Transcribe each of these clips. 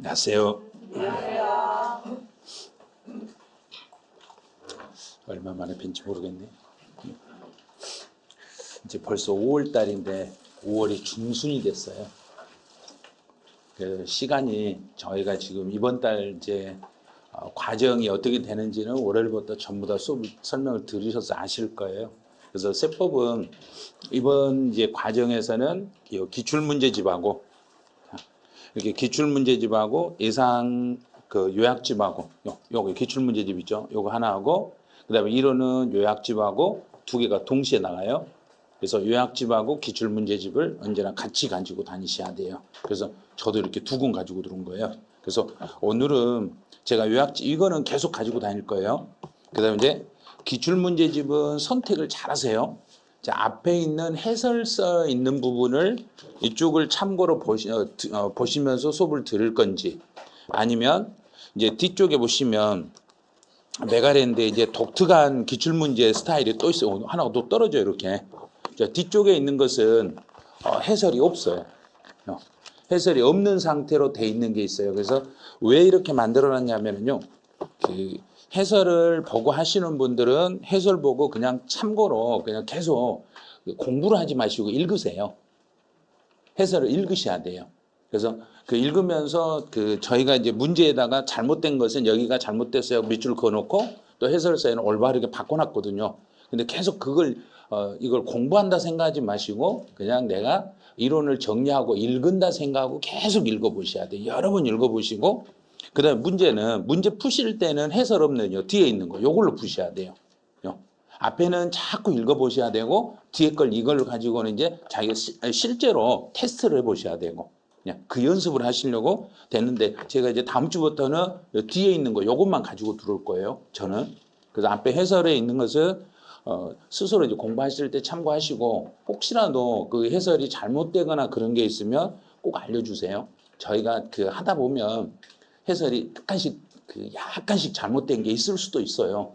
안녕하세요. 안녕하세요. 얼마 만에 뵌지 모르겠네. 이제 벌써 5월 달인데 5월이 중순이 됐어요. 그 시간이 저희가 지금 이번 달 이제 과정이 어떻게 되는지는 월요일부터 전부 다 수업 설명을 들으셔서 아실 거예요. 그래서 세법은 이번 이제 과정에서는 이 기출문제집하고 이렇게 기출문제집하고 예상 그 요약집하고 요거 기출문제집 있죠. 요거 하나 하고 그다음에 이론은 요약집하고 두 개가 동시에 나가요. 그래서 요약집하고 기출문제집을 언제나 같이 가지고 다니셔야 돼요. 그래서 저도 이렇게 두 권 가지고 들어온 거예요. 그래서 오늘은 제가 요약집 이거는 계속 가지고 다닐 거예요. 그다음에 이제 기출문제집은 선택을 잘 하세요. 자, 앞에 있는 해설서 있는 부분을 이쪽을 참고로 보시면서 수업을 들을 건지 아니면 이제 뒤쪽에 보시면 메가랜드에 이제 독특한 기출문제 스타일이 또 있어요. 하나가 또 떨어져요, 이렇게. 자, 뒤쪽에 있는 것은 해설이 없어요. 해설이 없는 상태로 돼 있는 게 있어요. 그래서 왜 이렇게 만들어 놨냐면요. 그 해설을 보고 하시는 분들은 해설 보고 그냥 참고로 그냥 계속 공부를 하지 마시고 읽으세요. 해설을 읽으셔야 돼요. 그래서 그 읽으면서 그 저희가 이제 문제에다가 잘못된 것은 여기가 잘못됐어요. 밑줄 그어놓고 또 해설서에는 올바르게 바꿔놨거든요. 근데 계속 그걸 이걸 공부한다 생각하지 마시고 그냥 내가 이론을 정리하고 읽은다 생각하고 계속 읽어보셔야 돼요. 여러 번 읽어보시고 그다음에 문제는 문제 푸실 때는 해설 없는 뒤에 있는 거 요걸로 푸셔야 돼요. 앞에는 자꾸 읽어보셔야 되고 뒤에 걸 이걸 가지고는 이제 자기가 실제로 테스트를 해보셔야 되고 그냥 그 연습을 하시려고 됐는데 제가 이제 다음 주부터는 뒤에 있는 거 요것만 가지고 들어올 거예요. 저는. 그래서 앞에 해설에 있는 것은 스스로 이제 공부하실 때 참고하시고 혹시라도 그 해설이 잘못되거나 그런 게 있으면 꼭 알려주세요. 저희가 그 하다 보면 해설이 약간씩 잘못된 게 있을 수도 있어요.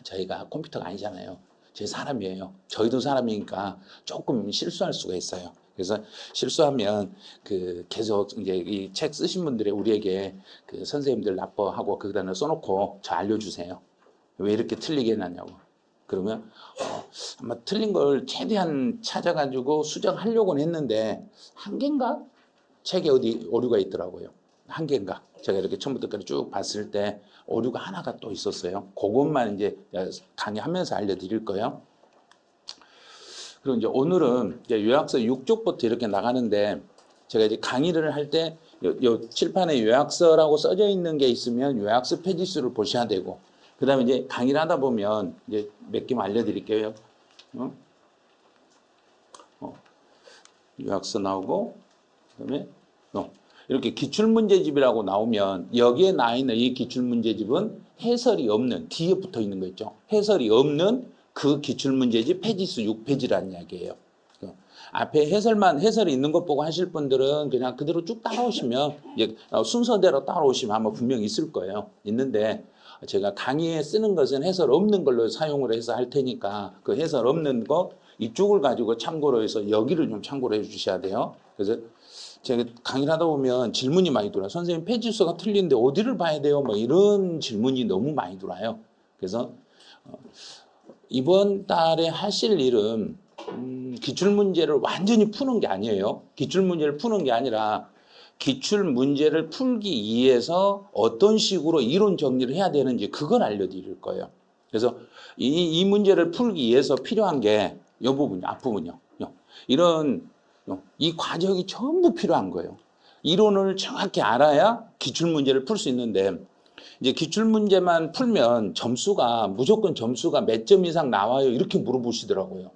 저희가 컴퓨터가 아니잖아요. 제 사람이에요. 저희도 사람이니까 조금 실수할 수가 있어요. 그래서 실수하면 그 계속 이제 이 책 쓰신 분들이 우리에게 그 선생님들 나빠하고 거기다 써놓고 저 알려주세요. 왜 이렇게 틀리게 해놨냐고. 그러면 아마 틀린 걸 최대한 찾아가지고 수정하려고는 했는데 한 개인가? 책에 어디 오류가 있더라고요. 한 개인가? 제가 이렇게 처음부터 끝까지 쭉 봤을 때 오류가 하나가 또 있었어요. 그것만 이제 강의하면서 알려드릴 거예요. 그리고 이제 오늘은 이제 요약서 6쪽부터 이렇게 나가는데 제가 이제 강의를 할 때 요 칠판에 요약서라고 써져 있는 게 있으면 요약서 페이지 수를 보셔야 되고 그 다음에 이제 강의를 하다 보면 이제 몇 개만 알려드릴게요. 요약서 나오고 그다음에 이렇게 기출문제집이라고 나오면 여기에 나 있는 이 기출문제집은 해설이 없는 뒤에 붙어 있는 거 있죠. 해설이 없는 그 기출문제집 페이지수 6페이지라는 이야기예요. 앞에 해설이 있는 것 보고 하실 분들은 그냥 그대로 쭉 따라오시면 이제 순서대로 따라오시면 아마 분명히 있을 거예요. 있는데 제가 강의에 쓰는 것은 해설 없는 걸로 사용을 해서 할 테니까 그 해설 없는 거 이쪽을 가지고 참고로 해서 여기를 좀 참고로 해 주셔야 돼요. 그래서 제가 강의를 하다 보면 질문이 많이 들어요. 선생님 페이지수가 틀린데 어디를 봐야 돼요? 뭐 이런 질문이 너무 많이 들어요. 그래서 이번 달에 하실 일은 기출문제를 완전히 푸는 게 아니에요. 기출문제를 푸는 게 아니라 기출문제를 풀기 위해서 어떤 식으로 이론 정리를 해야 되는지 그걸 알려드릴 거예요. 그래서 이 문제를 풀기 위해서 필요한 게 이 부분이요. 앞부분이요. 이 과정이 전부 필요한 거예요. 이론을 정확히 알아야 기출문제를 풀 수 있는데 이제 기출문제만 풀면 무조건 점수가 몇 점 이상 나와요. 이렇게 물어보시더라고요.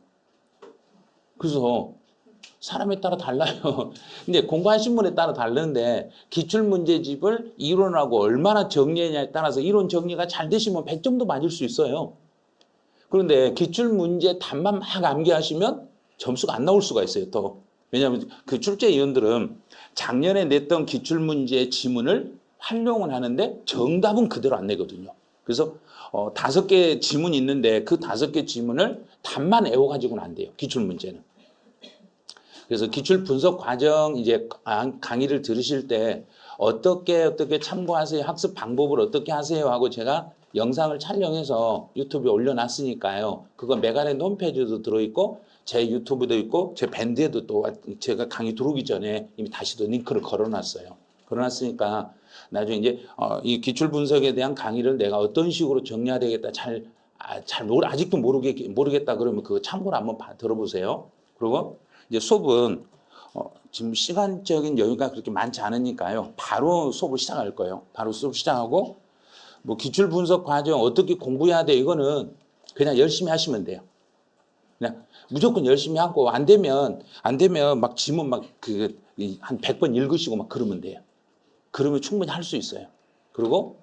그래서 사람에 따라 달라요. 근데 공부하신 분에 따라 다른데 기출문제집을 이론하고 얼마나 정리했냐에 따라서 이론 정리가 잘 되시면 100점도 맞을 수 있어요. 그런데 기출문제 답만 막 암기하시면 점수가 안 나올 수가 있어요. 또 왜냐하면 그 출제위원들은 작년에 냈던 기출문제 지문을 활용을 하는데 정답은 그대로 안 내거든요. 그래서 5개 지문이 있는데 그 5개 지문을 답만 외워가지고는 안 돼요. 기출문제는. 그래서 기출 분석 과정 이제 강의를 들으실 때 어떻게 참고하세요, 학습 방법을 어떻게 하세요 하고 제가 영상을 촬영해서 유튜브에 올려놨으니까요. 그거 메가랜드 홈페이지도 들어있고 제 유튜브도 있고 제 밴드에도 또 제가 강의 들어오기 전에 이미 다시 또 링크를 걸어놨어요. 걸어놨으니까 나중에 이제 이 기출 분석에 대한 강의를 내가 어떤 식으로 정리해야 되겠다 아직도 모르겠다 그러면 그거 참고로 한번 들어보세요. 그리고 이제 수업은 지금 시간적인 여유가 그렇게 많지 않으니까요. 바로 수업을 시작할 거예요. 바로 수업 시작하고 뭐 기출 분석 과정 어떻게 공부해야 돼 이거는 그냥 열심히 하시면 돼요. 그냥 무조건 열심히 하고 안 되면 막 지문 막 한 100번 읽으시고 막 그러면 돼요. 그러면 충분히 할 수 있어요. 그리고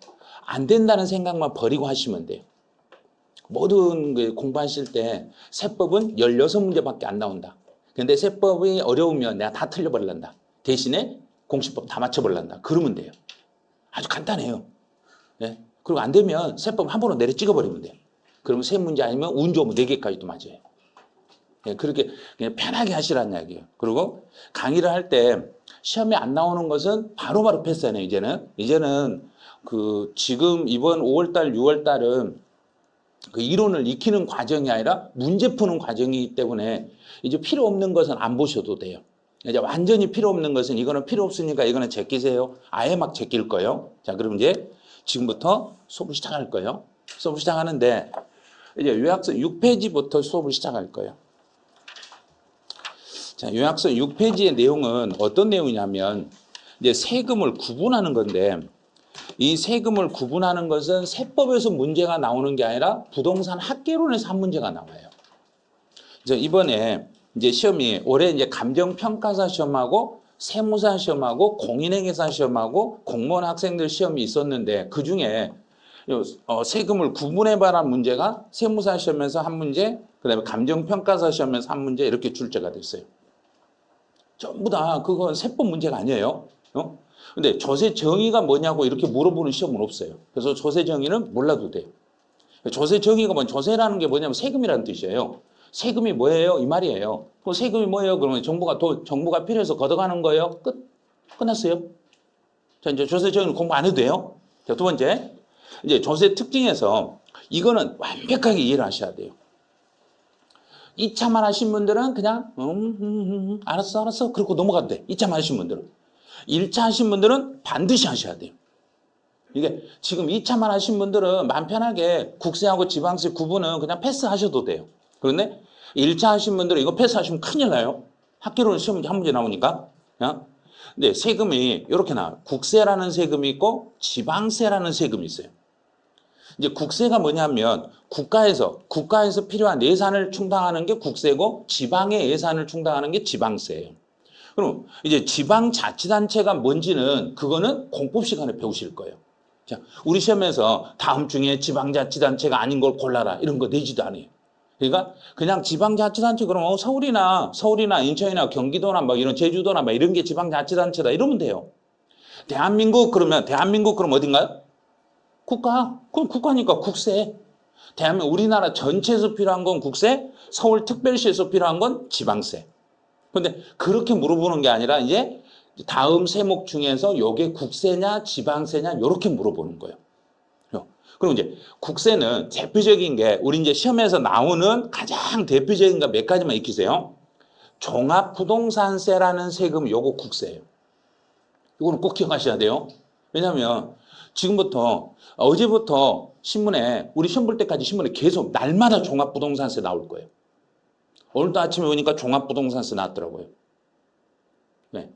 안 된다는 생각만 버리고 하시면 돼요. 모든 그 공부하실 때 세법은 16문제밖에 안 나온다. 근데 세법이 어려우면 내가 다 틀려버린다. 대신에 공식법 다 맞춰버린다. 그러면 돼요. 아주 간단해요. 네? 그리고 안 되면 세법 한 번으로 내려 찍어버리면 돼요. 그러면 3문제 아니면 운 좋으면 4개까지도 맞아요. 네, 그렇게 그냥 편하게 하시라는 이야기예요. 그리고 강의를 할 때 시험에 안 나오는 것은 바로바로 패스하네요. 이제는 그 지금 이번 5월달, 6월달은 그 이론을 익히는 과정이 아니라 문제 푸는 과정이기 때문에 이제 필요 없는 것은 안 보셔도 돼요. 이제 완전히 필요 없는 것은 이거는 필요 없으니까 이거는 제끼세요. 아예 막 제낄 거예요. 자, 그럼 이제 지금부터 수업을 시작할 거예요. 수업을 시작하는데 이제 요약서 6페이지부터 수업을 시작할 거예요. 자, 요약서 6페이지의 내용은 어떤 내용이냐면 이제 세금을 구분하는 건데 이 세금을 구분하는 것은 세법에서 문제가 나오는 게 아니라 부동산 학개론에서 한 문제가 나와요. 그래서 이번에 이제 시험이 올해 이제 감정평가사 시험하고 세무사 시험하고 공인회계사 시험하고 공무원 학생들 시험이 있었는데 그 중에 세금을 구분해봐라 문제가 세무사 시험에서 한 문제, 그다음에 감정평가사 시험에서 한 문제 이렇게 출제가 됐어요. 전부 다 그건 세법 문제가 아니에요. 근데 조세 정의가 뭐냐고 이렇게 물어보는 시험은 없어요. 그래서 조세 정의는 몰라도 돼요. 조세 정의가 조세라는 게 뭐냐면 세금이라는 뜻이에요. 세금이 뭐예요? 이 말이에요. 그 세금이 뭐예요? 그러면 정부가 필요해서 걷어가는 거예요. 끝났어요. 자, 이제 조세 정의는 공부 안 해도 돼요. 자, 두 번째. 이제 조세 특징에서 이거는 완벽하게 이해를 하셔야 돼요. 2차만 하신 분들은 그냥 알았어 그러고 넘어가도 돼. 2차만 하신 분들은. 1차 하신 분들은 반드시 하셔야 돼요. 이게 지금 2차만 하신 분들은 마음 편하게 국세하고 지방세 구분은 그냥 패스하셔도 돼요. 그런데 1차 하신 분들은 이거 패스하시면 큰일 나요. 학교로 시험 한 문제 나오니까. 근데 세금이 이렇게 나와요. 국세라는 세금이 있고 지방세라는 세금이 있어요. 이제 국세가 뭐냐면 국가에서 필요한 예산을 충당하는 게 국세고 지방의 예산을 충당하는 게 지방세예요. 그럼 이제 지방자치단체가 뭔지는 그거는 공법 시간에 배우실 거예요. 자, 우리 시험에서 다음 중에 지방자치단체가 아닌 걸 골라라 이런 거 내지도 않아요. 그러니까 그냥 지방자치단체 그러면 서울이나 인천이나 경기도나 막 이런 제주도나 막 이런 게 지방자치단체다 이러면 돼요. 대한민국 그럼 어딘가요? 국가. 그럼 국가니까 국세. 대한민국 우리나라 전체에서 필요한 건 국세, 서울특별시에서 필요한 건 지방세. 그런데 그렇게 물어보는 게 아니라 이제 다음 세목 중에서 이게 국세냐 지방세냐 이렇게 물어보는 거예요. 그럼 이제 국세는 대표적인 게 우리 이제 시험에서 나오는 가장 대표적인 거 몇 가지만 익히세요. 종합부동산세라는 세금 요거 국세예요. 이거는 꼭 기억하셔야 돼요. 왜냐하면 지금부터 어제부터 신문에 우리 시험 볼 때까지 신문에 계속 날마다 종합부동산세 나올 거예요. 오늘도 아침에 오니까 종합부동산세 나왔더라고요. 네.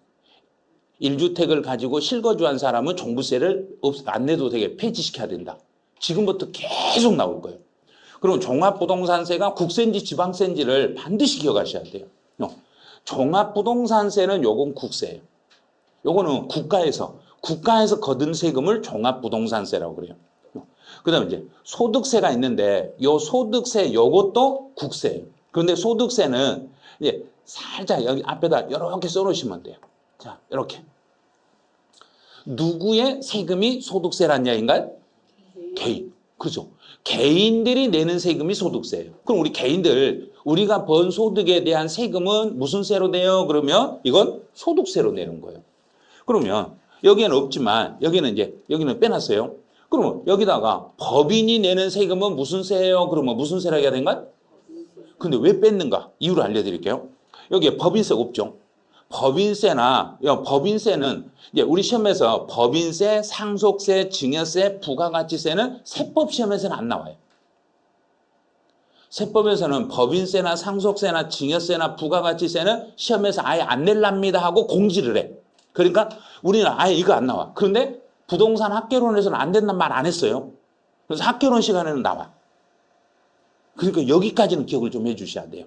1주택을 가지고 실거주한 사람은 종부세를 안 내도 되게 폐지시켜야 된다. 지금부터 계속 나올 거예요. 그럼 종합부동산세가 국세인지 지방세인지를 반드시 기억하셔야 돼요. 종합부동산세는 요건 국세예요. 요거는 국가에서 거둔 세금을 종합부동산세라고 그래요. 그 다음에 이제 소득세가 있는데 요 소득세 요것도 국세예요. 그런데 소득세는 이제 살짝 여기 앞에다 이렇게 써놓으시면 돼요. 자, 이렇게. 누구의 세금이 소득세란 이야기인가요? 개인. 그렇죠. 개인들이 내는 세금이 소득세예요. 그럼 우리 개인들 우리가 번 소득에 대한 세금은 무슨 세로 내요? 그러면 이건 소득세로 내는 거예요. 그러면 여기에는 없지만 여기는 빼놨어요. 그러면 여기다가 법인이 내는 세금은 무슨 세예요? 그러면 무슨 세라고 해야 되는가? 근데 왜 뺐는가? 이유를 알려드릴게요. 여기에 법인세가 없죠. 법인세는 이제 우리 시험에서 법인세, 상속세, 증여세, 부가가치세는 세법 시험에서는 안 나와요. 세법에서는 법인세나 상속세나 증여세나 부가가치세는 시험에서 아예 안 낼랍니다 하고 공지를 해. 그러니까 우리는 아예 이거 안 나와. 그런데 부동산 학개론에서는 안 된다는 말 안 했어요. 그래서 학개론 시간에는 나와. 그러니까 여기까지는 기억을 좀 해주셔야 돼요.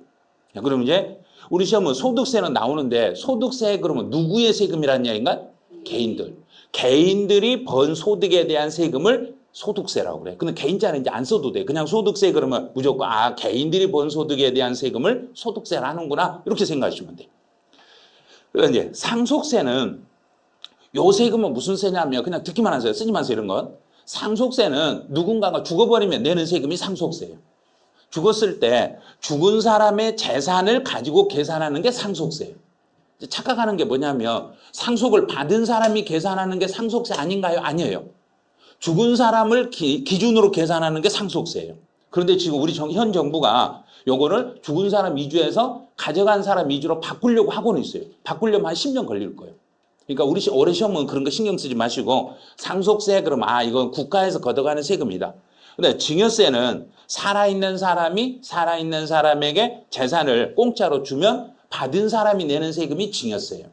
그럼 이제 우리 시험은 소득세는 나오는데 소득세 그러면 누구의 세금이라는 이야기인가? 개인들. 개인들이 번 소득에 대한 세금을 소득세라고 그래. 근데 개인자는 이제 안 써도 돼. 그냥 소득세 그러면 무조건 개인들이 번 소득에 대한 세금을 소득세를 하는구나 이렇게 생각하시면 돼. 그러니까 이제 상속세는 요 세금은 무슨 세냐면 그냥 듣기만 하세요. 쓰지만 하세요 이런 건. 상속세는 누군가가 죽어버리면 내는 세금이 상속세예요. 죽었을 때 죽은 사람의 재산을 가지고 계산하는 게 상속세예요. 착각하는 게 뭐냐면 상속을 받은 사람이 계산하는 게 상속세 아닌가요? 아니에요. 죽은 사람을 기준으로 계산하는 게 상속세예요. 그런데 지금 우리 현 정부가 요거를 죽은 사람 위주에서 가져간 사람 위주로 바꾸려고 하고는 있어요. 바꾸려면 한 10년 걸릴 거예요. 그러니까 우리 올해 시험은 그런 거 신경 쓰지 마시고 상속세 그러면 이건 국가에서 걷어가는 세금이다. 근데 증여세는 살아있는 사람에게 재산을 공짜로 주면 받은 사람이 내는 세금이 증여세예요.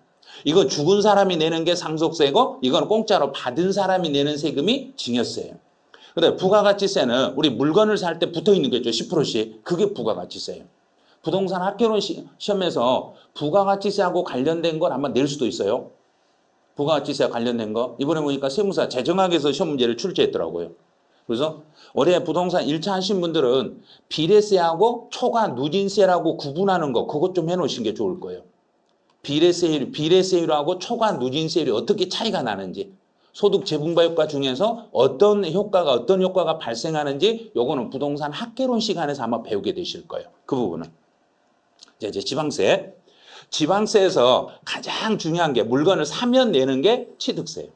이건 죽은 사람이 내는 게 상속세고 이건 공짜로 받은 사람이 내는 세금이 증여세예요. 근데 부가가치세는 우리 물건을 살 때 붙어 있는 게 있죠. 10%씩. 그게 부가가치세예요. 부동산 학개론 시험에서 부가가치세하고 관련된 걸 아마 낼 수도 있어요. 부가가치세와 관련된 거. 이번에 보니까 세무사 재정학에서 시험 문제를 출제했더라고요. 그래서 올해 부동산 1차 하신 분들은 비례세하고 초과 누진세라고 구분하는 거 그것 좀 해놓으신 게 좋을 거예요. 비례세율하고 초과 누진세율이 어떻게 차이가 나는지 소득 재분배 효과 중에서 어떤 효과가 발생하는지 요거는 부동산 학개론 시간에서 아마 배우게 되실 거예요. 그 부분은. 이제 지방세. 지방세에서 가장 중요한 게 물건을 사면 내는 게 취득세예요.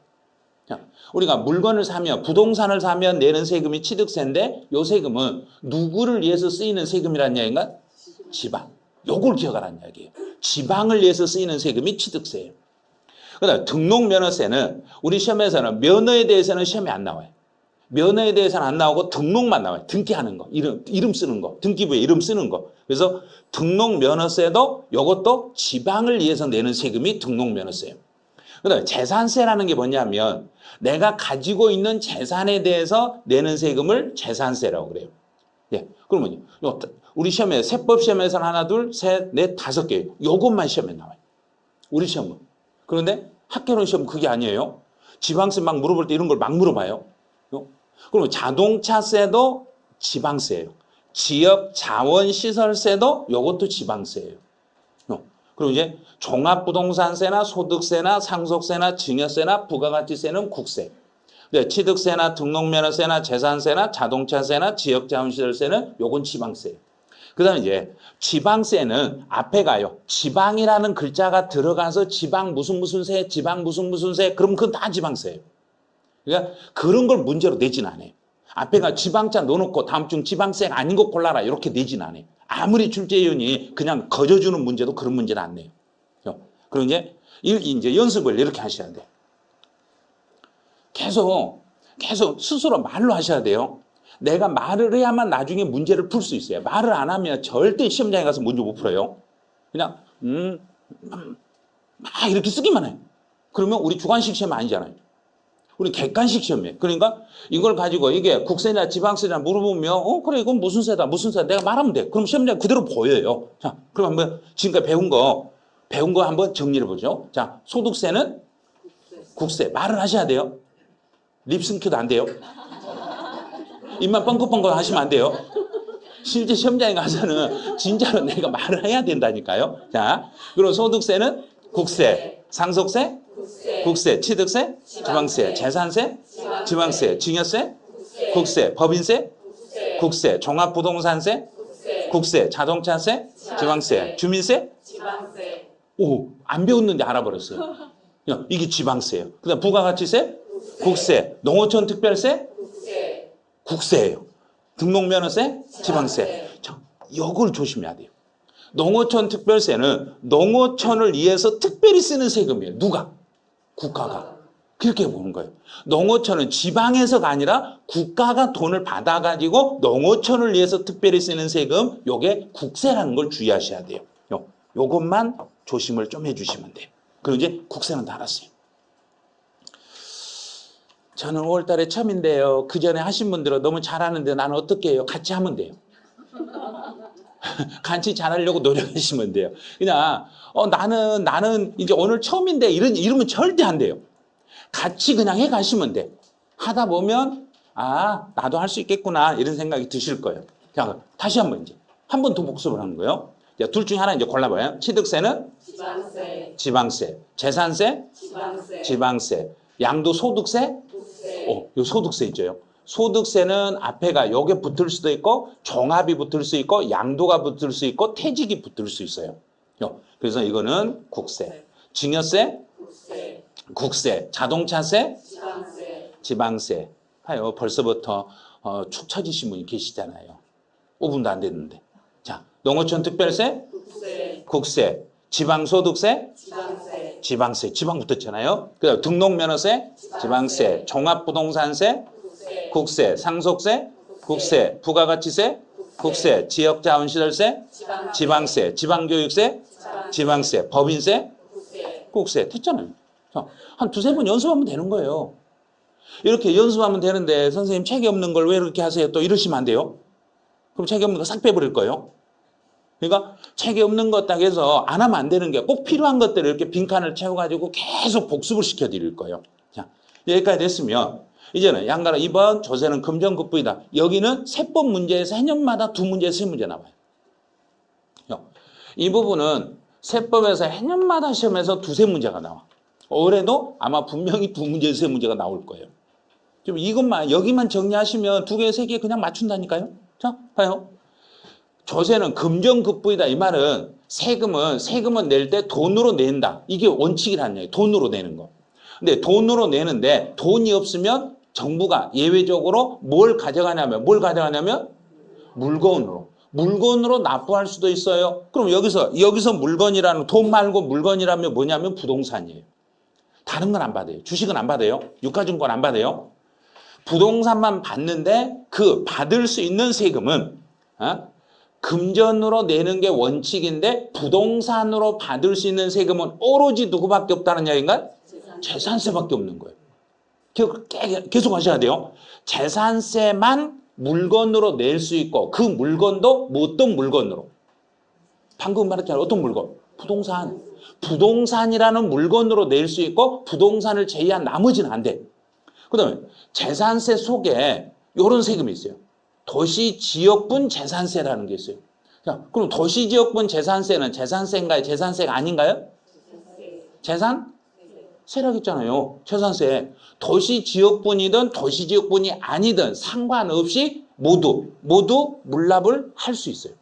우리가 물건을 사면 부동산을 사면 내는 세금이 취득세인데 요 세금은 누구를 위해서 쓰이는 세금이라는 이야기인가? 지방. 요걸 기억하라는 이야기예요. 지방을 위해서 쓰이는 세금이 취득세예요. 그다음 등록면허세는 우리 시험에서는 면허에 대해서는 시험에 안 나와요. 면허에 대해서는 안 나오고 등록만 나와요. 등기하는 거, 이름 쓰는 거, 등기부에 이름 쓰는 거. 그래서 등록면허세도 이것도 지방을 위해서 내는 세금이 등록면허세예요. 그다음에 재산세라는 게 뭐냐면 내가 가지고 있는 재산에 대해서 내는 세금을 재산세라고 그래요. 예, 그러면 우리 시험에 세법 시험에서는 하나, 둘, 셋, 넷, 5개. 요것만 시험에 나와요. 우리 시험은. 그런데 학개론 시험은 그게 아니에요. 지방세 막 물어볼 때 이런 걸 막 물어봐요. 그러면 자동차세도 지방세예요. 지역 자원시설세도 요것도 지방세예요. 그리고 이제 종합부동산세나 소득세나 상속세나 증여세나 부가가치세는 국세. 취득세나 등록면허세나 재산세나 자동차세나 지역자원시설세는 요건 지방세예요. 그 다음에 이제 지방세는 앞에 가요. 지방이라는 글자가 들어가서 지방 무슨 세, 지방 무슨 세, 그럼 그건 다 지방세예요. 그러니까 그런 걸 문제로 내진 않아요. 앞에 가 지방자 넣어놓고 다음 중 지방세가 아닌 거 골라라 이렇게 내진 않아요. 아무리 출제위원이 그냥 거저주는 문제도 그런 문제는 안 내요. 그리고 이제 연습을 이렇게 하셔야 돼요. 계속 스스로 말로 하셔야 돼요. 내가 말을 해야만 나중에 문제를 풀 수 있어요. 말을 안 하면 절대 시험장에 가서 문제 못 풀어요. 그냥 막 이렇게 쓰기만 해요. 그러면 우리 주관식 시험 아니잖아요. 우리 객관식 시험이에요. 그러니까 이걸 가지고 이게 국세냐 지방세냐 물어보면 그래 이건 무슨 세다 내가 말하면 돼. 그럼 시험장에 그대로 보여요. 자, 그럼 한번 지금까지 배운 거 한번 정리해 보죠. 자, 소득세는 국세. 말을 하셔야 돼요. 립싱크도 안 돼요. 입만 뻥긋뻥긋 하시면 안 돼요. 실제 시험장에 가서는 진짜로 내가 말을 해야 된다니까요. 자, 그리고 소득세는 국세, 상속세, 국세, 취득세, 지방세, 재산세, 지방세, 증여세, 국세, 법인세, 국세, 종합부동산세, 국세, 자동차세, 지방세, 주민세, 지방세, 오, 안 배웠는데 알아버렸어요. 야, 이게 지방세예요. 그다음 부가가치세, 국세, 농어촌 특별세, 국세, 국세예요. 등록면허세, 지방세. 자, 이걸 조심해야 돼요. 농어촌 특별세는 농어촌을 위해서 특별히 쓰는 세금이에요. 누가? 국가가. 그렇게 보는 거예요. 농어촌은 지방에서가 아니라 국가가 돈을 받아가지고 농어촌을 위해서 특별히 쓰는 세금, 요게 국세라는 걸 주의하셔야 돼요. 요것만 조심을 좀 해주시면 돼요. 그리고 이제 국세는 다 알았어요. 저는 5월 달에 처음인데요. 그 전에 하신 분들은 너무 잘하는데 나는 어떻게 해요? 같이 하면 돼요. 같이 잘하려고 노력하시면 돼요. 그냥 나는 이제 오늘 처음인데 이러면 절대 안 돼요. 같이 그냥 해 가시면 돼. 하다 보면 나도 할 수 있겠구나 이런 생각이 드실 거예요. 자, 다시 한번 이제 한 번 더 복습을 하는 거예요. 자, 둘 중에 하나 이제 골라봐요. 취득세는 지방세, 지방세, 재산세, 지방세, 지방세, 양도소득세, 국세, 요 소득세 있죠. 소득세는 앞에가 요게 붙을 수도 있고 종합이 붙을 수 있고 양도가 붙을 수 있고 퇴직이 붙을 수 있어요. 그래서 이거는 국세, 증여세, 국세, 국세, 자동차세, 지방세, 지방세. 하요 벌써부터 축 처지신 분이 계시잖아요. 5분도 안 됐는데. 자, 농어촌 특별세, 국세, 국세, 지방소득세, 지방세, 지방세, 지방 붙었잖아요. 그다음 등록면허세, 지방세, 종합부동산세, 국세, 국세, 상속세, 국세, 부가가치세, 국세, 지역자원시설세, 지방세, 지방교육세, 지방세, 법인세, 국세, 국세. 됐잖아요. 한 두세 번 연습하면 되는 거예요. 이렇게 연습하면 되는데 선생님 책이 없는 걸 왜 이렇게 하세요? 또 이러시면 안 돼요. 그럼 책이 없는 거 싹 빼버릴 거예요. 그러니까 책이 없는 것 딱 해서 안 하면 안 되는 게 꼭 필요한 것들을 이렇게 빈칸을 채워가지고 계속 복습을 시켜드릴 거예요. 자, 여기까지 됐으면 이제는 양가라 2번 조세는 금전급부이다. 여기는 세법 문제에서 해년마다 두 문제에서 세 문제 나와요. 이 부분은 세법에서 해년마다 시험에서 두세 문제가 나와. 올해도 아마 분명히 두 문제에서 세 문제가 나올 거예요. 좀 이것만 여기만 정리하시면 두 개, 세 개 그냥 맞춘다니까요. 자, 봐요. 조세는 금전급부이다. 이 말은 세금은 낼 때 돈으로 낸다. 이게 원칙이라는 얘기예요. 돈으로 내는 거. 근데 돈으로 내는데 돈이 없으면 정부가 예외적으로 뭘 가져가냐면 물건으로 납부할 수도 있어요. 그럼 여기서 물건이라는 돈 말고 물건이라면 뭐냐면 부동산이에요. 다른 건 안 받아요. 주식은 안 받아요. 유가증권 안 받아요. 부동산만 받는데 그 받을 수 있는 세금은 금전으로 내는 게 원칙인데 부동산으로 받을 수 있는 세금은 오로지 누구밖에 없다는 이야기인가? 재산세밖에 없는 거예요. 계속 하셔야 돼요. 재산세만 물건으로 낼 수 있고 그 물건도 어떤 물건으로? 방금 말했잖아요. 어떤 물건? 부동산. 부동산이라는 물건으로 낼 수 있고 부동산을 제외한 나머지는 안 돼. 그 다음에 재산세 속에 이런 세금이 있어요. 도시지역분 재산세라는 게 있어요. 자, 그럼 도시지역분 재산세는 재산세인가요? 재산세가 아닌가요? 재산세라고 했잖아요. 재산세. 도시지역분이든 도시지역분이 아니든 상관없이 모두 물납을 할 수 있어요.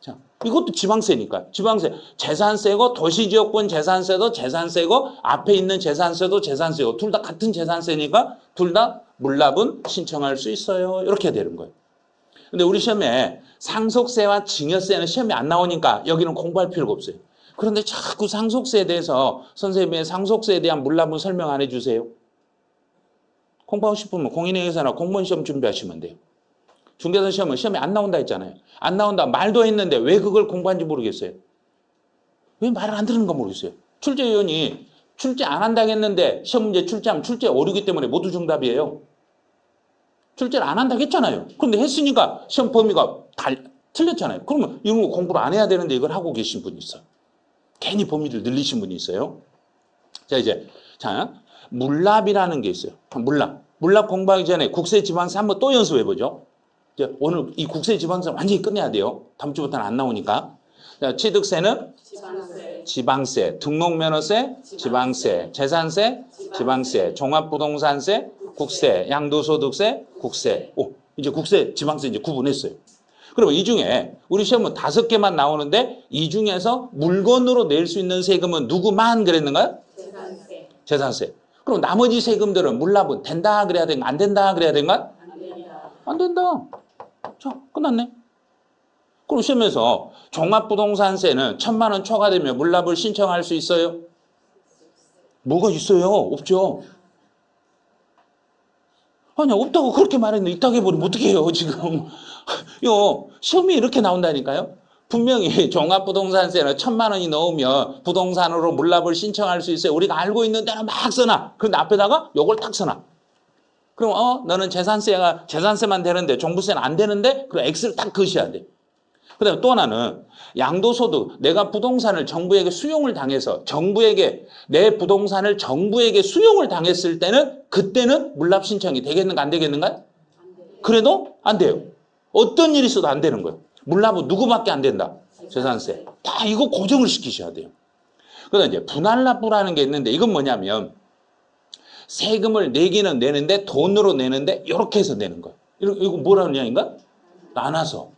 자, 이것도 지방세니까. 지방세. 재산세고 도시지역분 재산세도 재산세고 앞에 있는 재산세도 재산세고 둘 다 같은 재산세니까 둘 다 물납은 신청할 수 있어요. 이렇게 되는 거예요. 근데 우리 시험에 상속세와 증여세는 시험에 안 나오니까 여기는 공부할 필요가 없어요. 그런데 자꾸 상속세에 대해서 선생님의 상속세에 대한 물납은 설명 안 해주세요. 공부하고 싶으면 공인회계사나 공무원 시험 준비하시면 돼요. 중개사 시험은 시험에 안 나온다 했잖아요. 안 나온다 말도 했는데 왜 그걸 공부한지 모르겠어요. 왜 말을 안 들은 거 모르겠어요. 출제위원이 출제 안 한다고 했는데 시험 문제 출제하면 출제 오류기 때문에 모두 정답이에요. 출제를 안 한다고 했잖아요. 그런데 했으니까 시험 범위가 틀렸잖아요. 그러면 이런 거 공부를 안 해야 되는데 이걸 하고 계신 분이 있어요. 괜히 범위를 늘리신 분이 있어요. 자, 물납이라는 게 있어요. 물납 공부하기 전에 국세 지방세 한번 또 연습해보죠. 이제 오늘 이 국세 지방세 완전히 끝내야 돼요. 다음 주부터는 안 나오니까. 자, 취득세는 지방세, 등록면허세, 지방세, 재산세, 지방세, 종합부동산세, 국세, 양도소득세, 국세. 이제 국세, 지방세 이제 구분했어요. 그러면 이 중에 우리 시험은 5개만 나오는데 이 중에서 물건으로 낼 수 있는 세금은 누구만 그랬는가요? 재산세. 재산세. 그럼 나머지 세금들은 물납은 된다 그래야 되는가 안 된다 그래야 되는가? 안 됩니다. 안 된다. 자, 끝났네. 그럼 시험에서 종합부동산세는 1,000만 원 초과되면 물납을 신청할 수 있어요? 뭐가 있어요? 없죠. 아니, 없다고 그렇게 말했는데 있다고 해버리면 어떡해요, 지금. 이거 시험이 이렇게 나온다니까요. 분명히 종합부동산세는 1,000만 원이 넘으면 부동산으로 물납을 신청할 수 있어요. 우리가 알고 있는 대로 막 써놔. 그런데 앞에다가 요걸 딱 써놔. 그럼 너는 재산세만 되는데 종부세는 안 되는데 그럼 X를 딱 그으셔야 돼. 그다음에 또 하나는 양도소득. 내가 부동산을 정부에게 수용을 당해서 내 부동산을 정부에게 수용을 당했을 때는 그때는 물납 신청이 되겠는가 안 되겠는가? 그래도 안 돼요. 어떤 일이 있어도 안 되는 거예요. 물납은 누구밖에 안 된다. 재산세. 다 이거 고정을 시키셔야 돼요. 그다음에 이제 분할납부라는 게 있는데 이건 뭐냐면 세금을 내기는 내는데 돈으로 내는데 이렇게 해서 내는 거예요. 이거 뭐라는 이야기인가? 나눠서.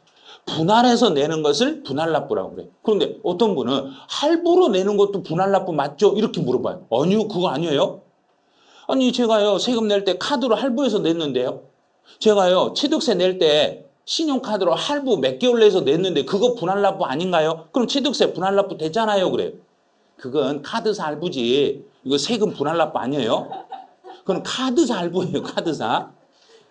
분할해서 내는 것을 분할납부라고 그래요. 그런데 어떤 분은 할부로 내는 것도 분할납부 맞죠? 이렇게 물어봐요. 아니요, 그거 아니에요. 아니, 제가요, 세금 낼 때 카드로 할부해서 냈는데요. 제가요, 취득세 낼 때 신용카드로 할부 몇 개월 내서 냈는데 그거 분할납부 아닌가요? 그럼 취득세 분할납부 되잖아요, 그래요. 그건 카드사 할부지. 이거 세금 분할납부 아니에요? 그건 카드사 할부예요, 카드사.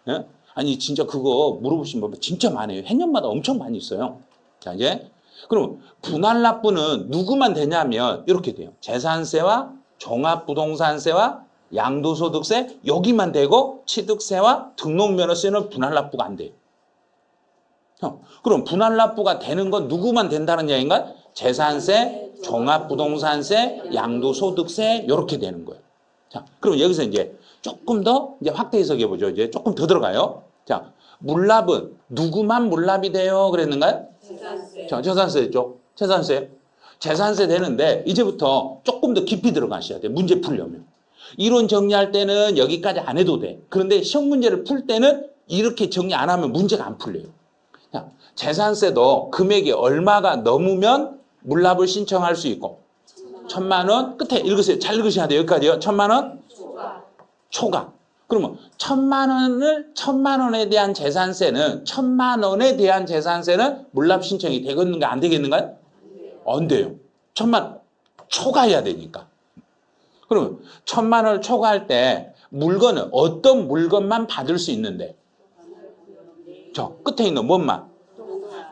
예? 아니 진짜 그거 물어보시면 진짜 많아요. 해년마다 엄청 많이 있어요. 자 이제 그럼 분할납부는 누구만 되냐면 이렇게 돼요. 재산세와 종합부동산세와 양도소득세 여기만 되고 취득세와 등록면허세는 분할납부가 안 돼요. 그럼 분할납부가 되는 건 누구만 된다는 얘기인가? 재산세, 종합부동산세, 양도소득세 이렇게 되는 거예요. 자, 그럼 여기서 이제 조금 더 이제 확대 해석해 보죠. 이제 조금 더 들어가요. 자, 물납은 누구만 물납이 돼요? 그랬는가요? 재산세. 자, 재산세 쪽. 재산세 되는데 이제부터 조금 더 깊이 들어가셔야 돼요. 문제 풀려면. 이론 정리할 때는 여기까지 안 해도 돼. 그런데 시험 문제를 풀 때는 이렇게 정리 안 하면 문제가 안 풀려요. 자, 재산세도 금액이 얼마가 넘으면 물납을 신청할 수 있고 1,000만 원 끝에 읽으세요. 잘 읽으셔야 돼요. 여기까지요. 1,000만 원 초과. 그러면 1,000만 원에 대한 재산세는 물납 신청이 되겠는가 안 되겠는가요? 안 돼요. 1,000만 초과해야 되니까. 그러면 1,000만 원을 초과할 때 물건은 어떤 물건만 받을 수 있는데? 저 끝에 있는 뭔만?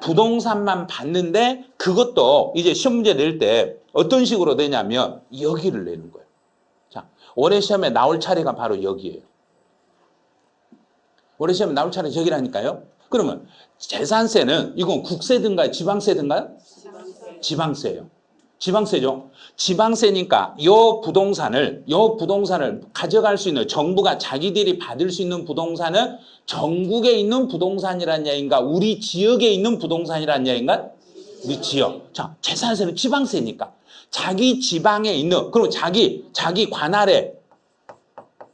부동산만 받는데 그것도 이제 시험 문제 낼 때 어떤 식으로 되냐면 여기를 내는 거예요. 자, 올해 시험에 나올 차례가 바로 여기예요. 올해 시험에 나올 차례 저기라니까요. 그러면 재산세는 이건 국세든가요? 지방세든가요? 지방세예요. 지방세죠. 지방세니까 요 부동산을 가져갈 수 있는 정부가 자기들이 받을 수 있는 부동산은 전국에 있는 부동산이란 얘기인가? 우리 지역에 있는 부동산이란 얘기인가? 우리 지역. 자, 재산세는 지방세니까 자기 지방에 있는 그리고 자기 관할에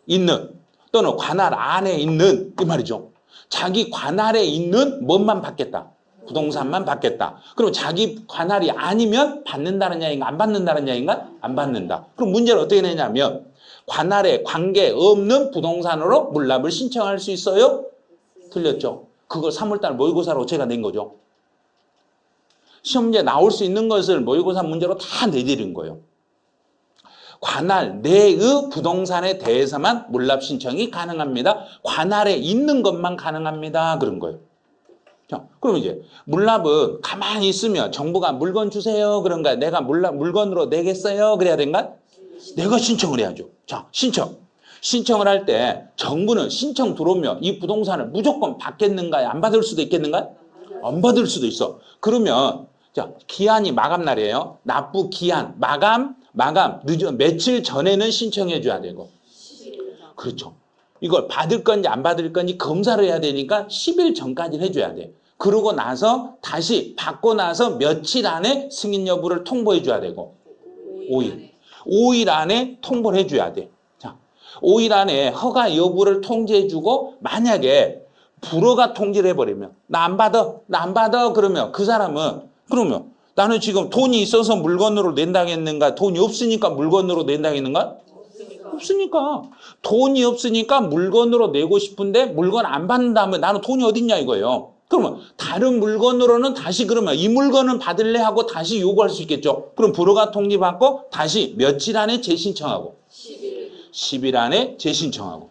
있는 또는 관할 안에 있는 이 말이죠. 자기 관할에 있는 뭔만 받겠다. 부동산만 받겠다. 그럼 자기 관할이 아니면 받는다는 얘기인가? 안 받는다는 얘기인가? 안 받는다. 그럼 문제를 어떻게 내냐면 관할에 관계없는 부동산으로 물납을 신청할 수 있어요? 틀렸죠. 그걸 3월달 모의고사로 제가 낸 거죠. 시험 문제 나올 수 있는 것을 모의고사 문제로 다 내드린 거예요. 관할 내의 부동산에 대해서만 물납 신청이 가능합니다. 관할에 있는 것만 가능합니다. 그런 거예요. 자, 그럼 이제 물납은 가만히 있으면 정부가 물건 주세요. 그런가? 내가 물건으로 내겠어요. 그래야 된가? 내가 신청을 해야죠. 자, 신청을 할 때 정부는 신청 들어오면 이 부동산을 무조건 받겠는가요? 안 받을 수도 있겠는가요? 안 받을 수도 있어. 그러면 자, 기한이 마감날이에요. 납부 기한, 마감 늦은 며칠 전에는 신청해 줘야 되고. 그렇죠. 이걸 받을 건지 안 받을 건지 검사를 해야 되니까 10일 전까지는 해줘야 돼. 그러고 나서 다시 받고 나서 며칠 안에 승인 여부를 통보해 줘야 되고 5일 안에 통보를 해줘야 돼. 자, 5일 안에 허가 여부를 통지해 주고 만약에 불허가 통지를 해버리면 나 안 받아 그러면 그 사람은 그러면 나는 지금 돈이 있어서 물건으로 낸다겠는가 돈이 없으니까 물건으로 낸다겠는가? 없으니까 돈이 없으니까 물건으로 내고 싶은데 물건 안 받는다면 나는 돈이 어딨냐 이거예요. 그러면 다른 물건으로는 다시 그러면 이 물건은 받을래 하고 다시 요구할 수 있겠죠. 그럼 불허가 통지받고 다시 며칠 안에 재신청하고 10일 안에 재신청하고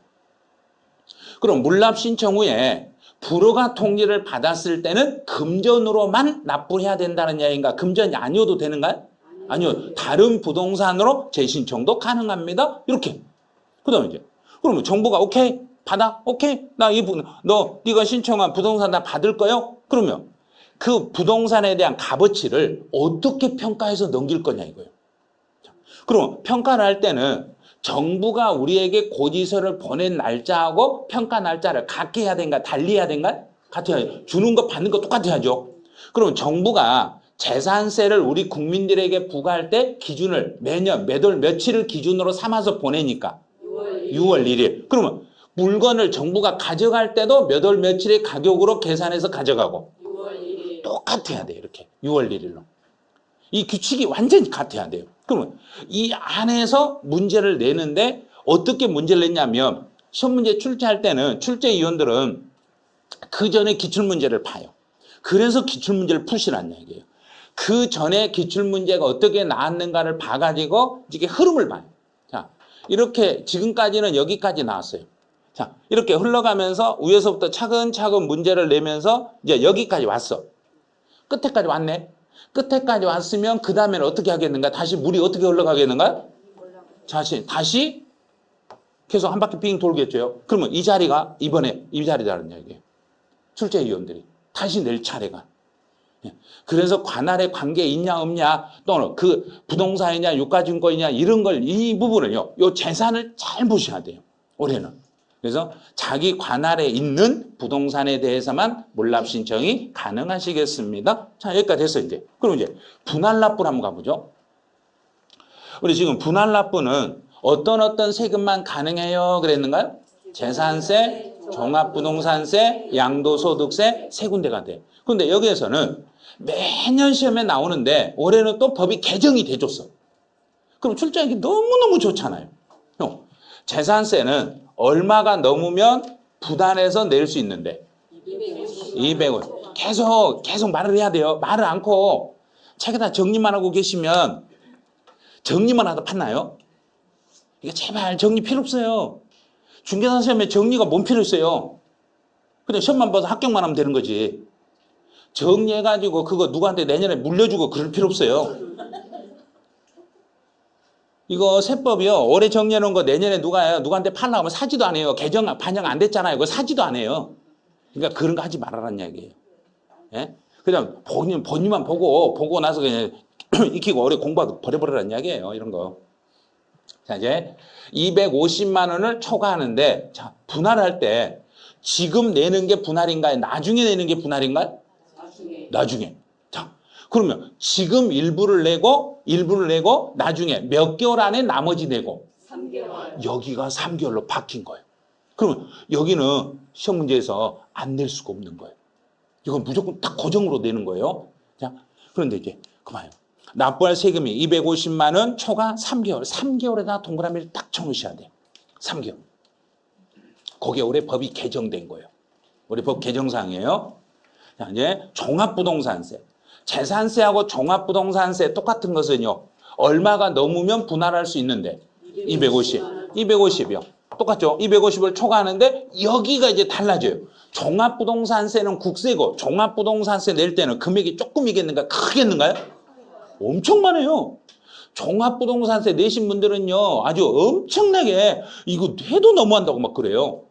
그럼 물납 신청 후에 불허가 통지를 받았을 때는 금전으로만 납부해야 된다는 이야기인가? 금전이 아니어도 되는가요? 아니요. 다른 부동산으로 재신청도 가능합니다. 이렇게. 그다음에 이제 그러면 정부가 오케이 받아 오케이 나 네가 신청한 부동산 다 받을 거요? 그러면 그 부동산에 대한 값어치를 어떻게 평가해서 넘길 거냐 이거예요. 그럼 평가를 할 때는 정부가 우리에게 고지서를 보낸 날짜하고 평가 날짜를 같게 해야 된가 달리 해야 된가? 같아야 주는 거 받는 거 똑같아야죠. 그럼 정부가 재산세를 우리 국민들에게 부과할 때 기준을 매년 몇 월 며칠을 기준으로 삼아서 보내니까 6월 1일. 그러면 물건을 정부가 가져갈 때도 몇 월 며칠의 가격으로 계산해서 가져가고 6월 1일. 똑같아야 돼 이렇게 6월 1일로. 이 규칙이 완전히 같아야 돼요. 그러면 이 안에서 문제를 내는데 어떻게 문제를 냈냐면 시험 문제 출제할 때는 출제위원들은 그 전에 기출문제를 봐요. 그래서 기출문제를 푸시라는 얘기예요. 그 전에 기출문제가 어떻게 나왔는가를 봐가지고 이게 흐름을 봐요. 자, 이렇게 지금까지는 여기까지 나왔어요. 자, 이렇게 흘러가면서 위에서부터 차근차근 문제를 내면서 이제 여기까지 왔어. 끝에까지 왔네. 끝에까지 왔으면 그 다음에는 어떻게 하겠는가? 다시 물이 어떻게 흘러가겠는가? 다시 계속 한 바퀴 빙 돌겠죠. 그러면 이 자리가 이번에 이 자리라는 얘기예요. 출제위원들이 다시 낼 차례가. 그래서 관할의 관계 있냐 없냐 또는 그 부동산이냐 유가증권이냐 이런 걸 이 부분을요. 요 재산을 잘 보셔야 돼요. 올해는. 그래서 자기 관할에 있는 부동산에 대해서만 물납 신청이 가능하시겠습니다. 자, 여기까지 됐어요, 이제. 그럼 이제 분할 납부를 한번 가보죠. 우리 지금 분할 납부는 어떤 세금만 가능해요? 그랬는가요? 재산세, 종합부동산세, 양도소득세 세 군데가 돼. 그런데 여기에서는 매년 시험에 나오는데 올해는 또 법이 개정이 돼줬어. 그럼 출제하기 너무너무 좋잖아요. 재산세는 얼마가 넘으면 부담해서 낼 수 있는데 200원. 계속 말을 해야 돼요. 말을 않고 책에다 정리만 하고 계시면 정리만 하다 판나요? 이게 제발 정리 필요 없어요. 중개사 시험에 정리가 뭔 필요 있어요? 그냥 시험만 봐서 합격만 하면 되는 거지. 정리해가지고 그거 누구한테 내년에 물려주고 그럴 필요 없어요. 이거 세법이요. 올해 정리해놓은 거 내년에 누구한테 팔라고 하면 사지도 안 해요. 반영 안 됐잖아요. 그거 사지도 안 해요. 그러니까 그런 거 하지 말아라는 얘기예요. 예? 그냥 본인만 보고 나서 그냥 익히고 올해 공부하고 버려버리라는 이야기예요. 이런 거. 자, 이제 250만 원을 초과하는데, 자, 분할할 때 지금 내는 게 분할인가요? 나중에 내는 게 분할인가요? 나중에. 자, 그러면 지금 일부를 내고 나중에 몇 개월 안에 나머지 내고 3개월. 여기가 3개월로 바뀐 거예요. 그러면 여기는 시험 문제에서 안 낼 수가 없는 거예요. 이건 무조건 딱 고정으로 내는 거예요. 자, 그런데 이제 그만요. 납부할 세금이 250만 원 초과 3개월. 3개월에다 동그라미를 딱 쳐놓으셔야 돼요. 3개월. 그게 올해 법이 개정된 거예요. 우리 법 개정사항이에요. 자, 이제 종합부동산세. 재산세하고 종합부동산세 똑같은 것은요. 얼마가 넘으면 분할할 수 있는데 250이요. 똑같죠? 250을 초과하는데 여기가 이제 달라져요. 종합부동산세는 국세고 종합부동산세 낼 때는 금액이 조금이겠는가 크겠는가요? 엄청 많아요. 종합부동산세 내신 분들은요. 아주 엄청나게 이거 해도 너무한다고 막 그래요.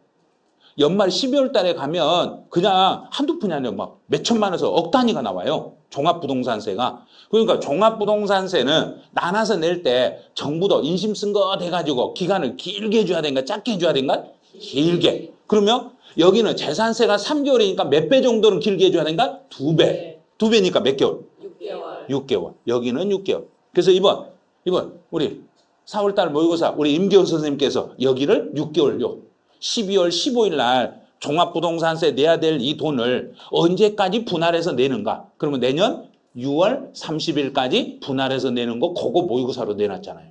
연말 12월 달에 가면 그냥 한두 푼이 아니라 막 몇천만 원에서 억 단위가 나와요. 종합부동산세가. 그러니까 종합부동산세는 나눠서 낼 때 정부도 인심 쓴 거 돼가지고 기간을 길게 해줘야 되는가 짧게 해줘야 되는가? 길게. 그러면 여기는 재산세가 3개월이니까 몇 배 정도는 길게 해줘야 되는가? 2배. 2배니까 몇 개월? 6개월. 여기는 6개월. 그래서 이번 우리 4월달 모의고사 우리 임기훈 선생님께서 여기를 6개월요. 12월 15일 날 종합부동산세 내야 될 이 돈을 언제까지 분할해서 내는가? 그러면 내년 6월 30일까지 분할해서 내는 거 그거 모의고사로 내놨잖아요.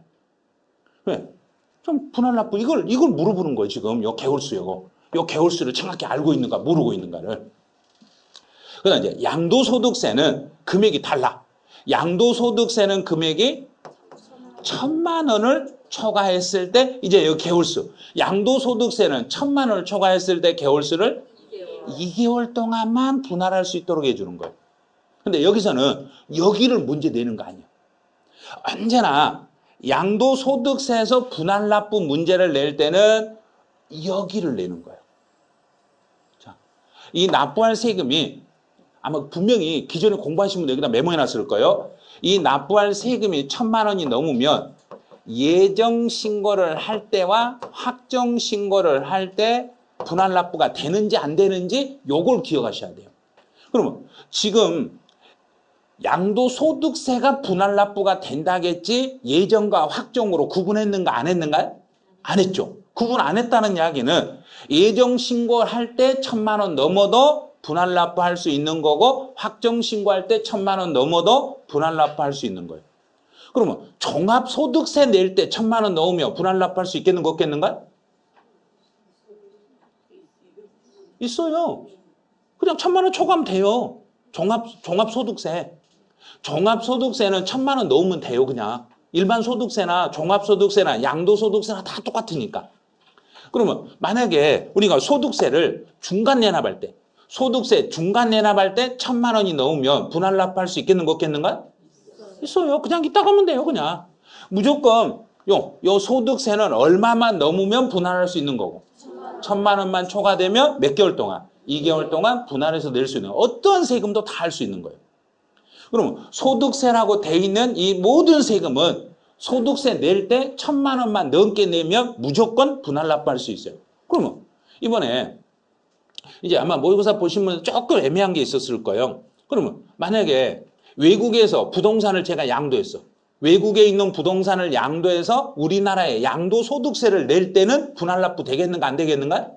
왜? 좀 분할납부 이걸 물어보는 거예요. 지금 요 개월수 요 개월수를 정확히 알고 있는가 모르고 있는가를. 그다음 이제 양도소득세는 금액이 달라. 양도소득세는 금액이 1,000만 원을 초과했을 때 이제 여기 개월수. 양도소득세는 1,000만 원을 초과했을 때 개월수를 2개월 동안만 분할할 수 있도록 해주는 거예요. 근데 여기서는 여기를 문제 내는 거 아니에요. 언제나 양도소득세에서 분할납부 문제를 낼 때는 여기를 내는 거예요. 자, 이 납부할 세금이 아마 분명히 기존에 공부하신 분들 여기다 메모해놨을 거예요. 이 납부할 세금이 1,000만 원이 넘으면 예정신고를 할 때와 확정신고를 할 때 분할납부가 되는지 안 되는지 요걸 기억하셔야 돼요. 그러면 지금 양도소득세가 분할납부가 된다겠지 예정과 확정으로 구분했는가 안 했는가요? 안 했죠. 구분 안 했다는 이야기는 예정신고를 할 때 1,000만 원 넘어도 분할납부 할 수 있는 거고 확정신고할 때 1,000만 원 넘어도 분할납부 할 수 있는 거예요. 그러면 종합소득세 낼 때 1,000만 원 넣으면 분할납부 할 수 있겠는가 없겠는가? 있어요. 그냥 1,000만 원 초과하면 돼요. 종합소득세. 종합소득세는 1,000만 원 넣으면 돼요. 그냥. 일반 소득세나 종합소득세나 양도소득세나 다 똑같으니까. 그러면 만약에 우리가 소득세를 중간 내납할 때 소득세 중간 내납할 때 1,000만 원이 넘으면 분할납부 할 수 있겠는가 없겠는가? 있어요. 그냥 이따가 하면 돼요. 그냥. 무조건 요 소득세는 얼마만 넘으면 분할할 수 있는 거고 1,000만 원만 초과되면 몇 개월 동안? 2개월 동안 분할해서 낼 수 있는 어떤 세금도 다 할 수 있는 거예요. 그러면 소득세라고 돼 있는 이 모든 세금은 소득세 낼 때 1,000만 원만 넘게 내면 무조건 분할납부할 수 있어요. 그러면 이번에 이제 아마 모의고사 보신 분은 조금 애매한 게 있었을 거예요. 그러면 만약에 외국에서 부동산을 제가 양도했어. 외국에 있는 부동산을 양도해서 우리나라에 양도소득세를 낼 때는 분할납부 되겠는가 안 되겠는가?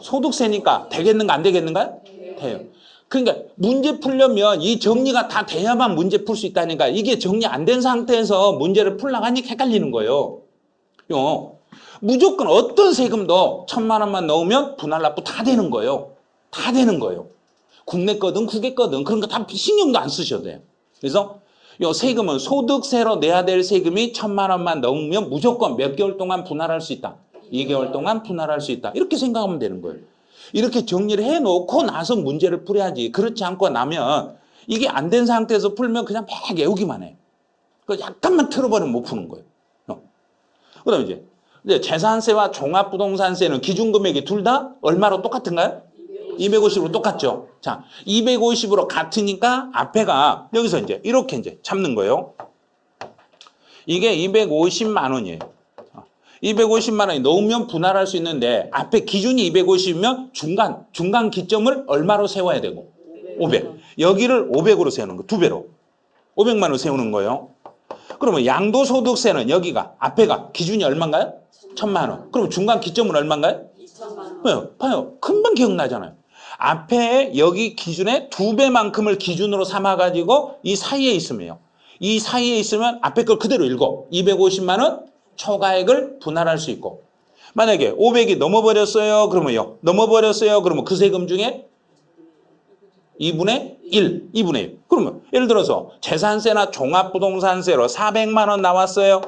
소득세니까 되겠는가 안 되겠는가? 돼요. 그러니까 문제 풀려면 이 정리가 다 돼야만 문제 풀 수 있다니까 이게 정리 안 된 상태에서 문제를 풀려고 하니까 헷갈리는 거예요. 무조건 어떤 세금도 1,000만 원만 넣으면 분할납부 다 되는 거예요. 다 되는 거예요. 국내 거든 국외 거든 그런 거 다 신경도 안 쓰셔도 돼요. 그래서 요 세금은 소득세로 내야 될 세금이 1,000만 원만 넘으면 무조건 몇 개월 동안 분할할 수 있다. 2개월 동안 분할할 수 있다. 이렇게 생각하면 되는 거예요. 이렇게 정리를 해놓고 나서 문제를 풀어야지. 그렇지 않고 나면 이게 안 된 상태에서 풀면 그냥 막 외우기만 해. 그 약간만 틀어버리면 못 푸는 거예요. 그 다음에 이제 재산세와 종합부동산세는 기준금액이 둘 다 얼마로 똑같은가요? 250으로 똑같죠. 자, 250으로 같으니까 앞에가 여기서 이제 이렇게 이제 잡는 거예요. 이게 250만 원이에요. 250만 원이 넣으면 분할할 수 있는데 앞에 기준이 250이면 중간 기점을 얼마로 세워야 되고 500. 여기를 500으로 세우는 거, 2배로. 500만 원 세우는 거예요. 그러면 양도소득세는 여기가 앞에가 기준이 얼마인가요? 1,000만 원. 그럼 중간 기점은 얼마인가요? 2,000만 원. 봐요. 금방 기억나잖아요. 앞에 여기 기준의 2배만큼을 기준으로 삼아가지고 이 사이에 있으면요. 이 사이에 있으면 앞에 걸 그대로 읽어. 250만 원 초과액을 분할할 수 있고. 만약에 500이 넘어버렸어요. 그러면요. 넘어버렸어요. 그러면 그 세금 중에 2분의 1. 2분의 1. 그러면 예를 들어서 재산세나 종합부동산세로 400만 원 나왔어요.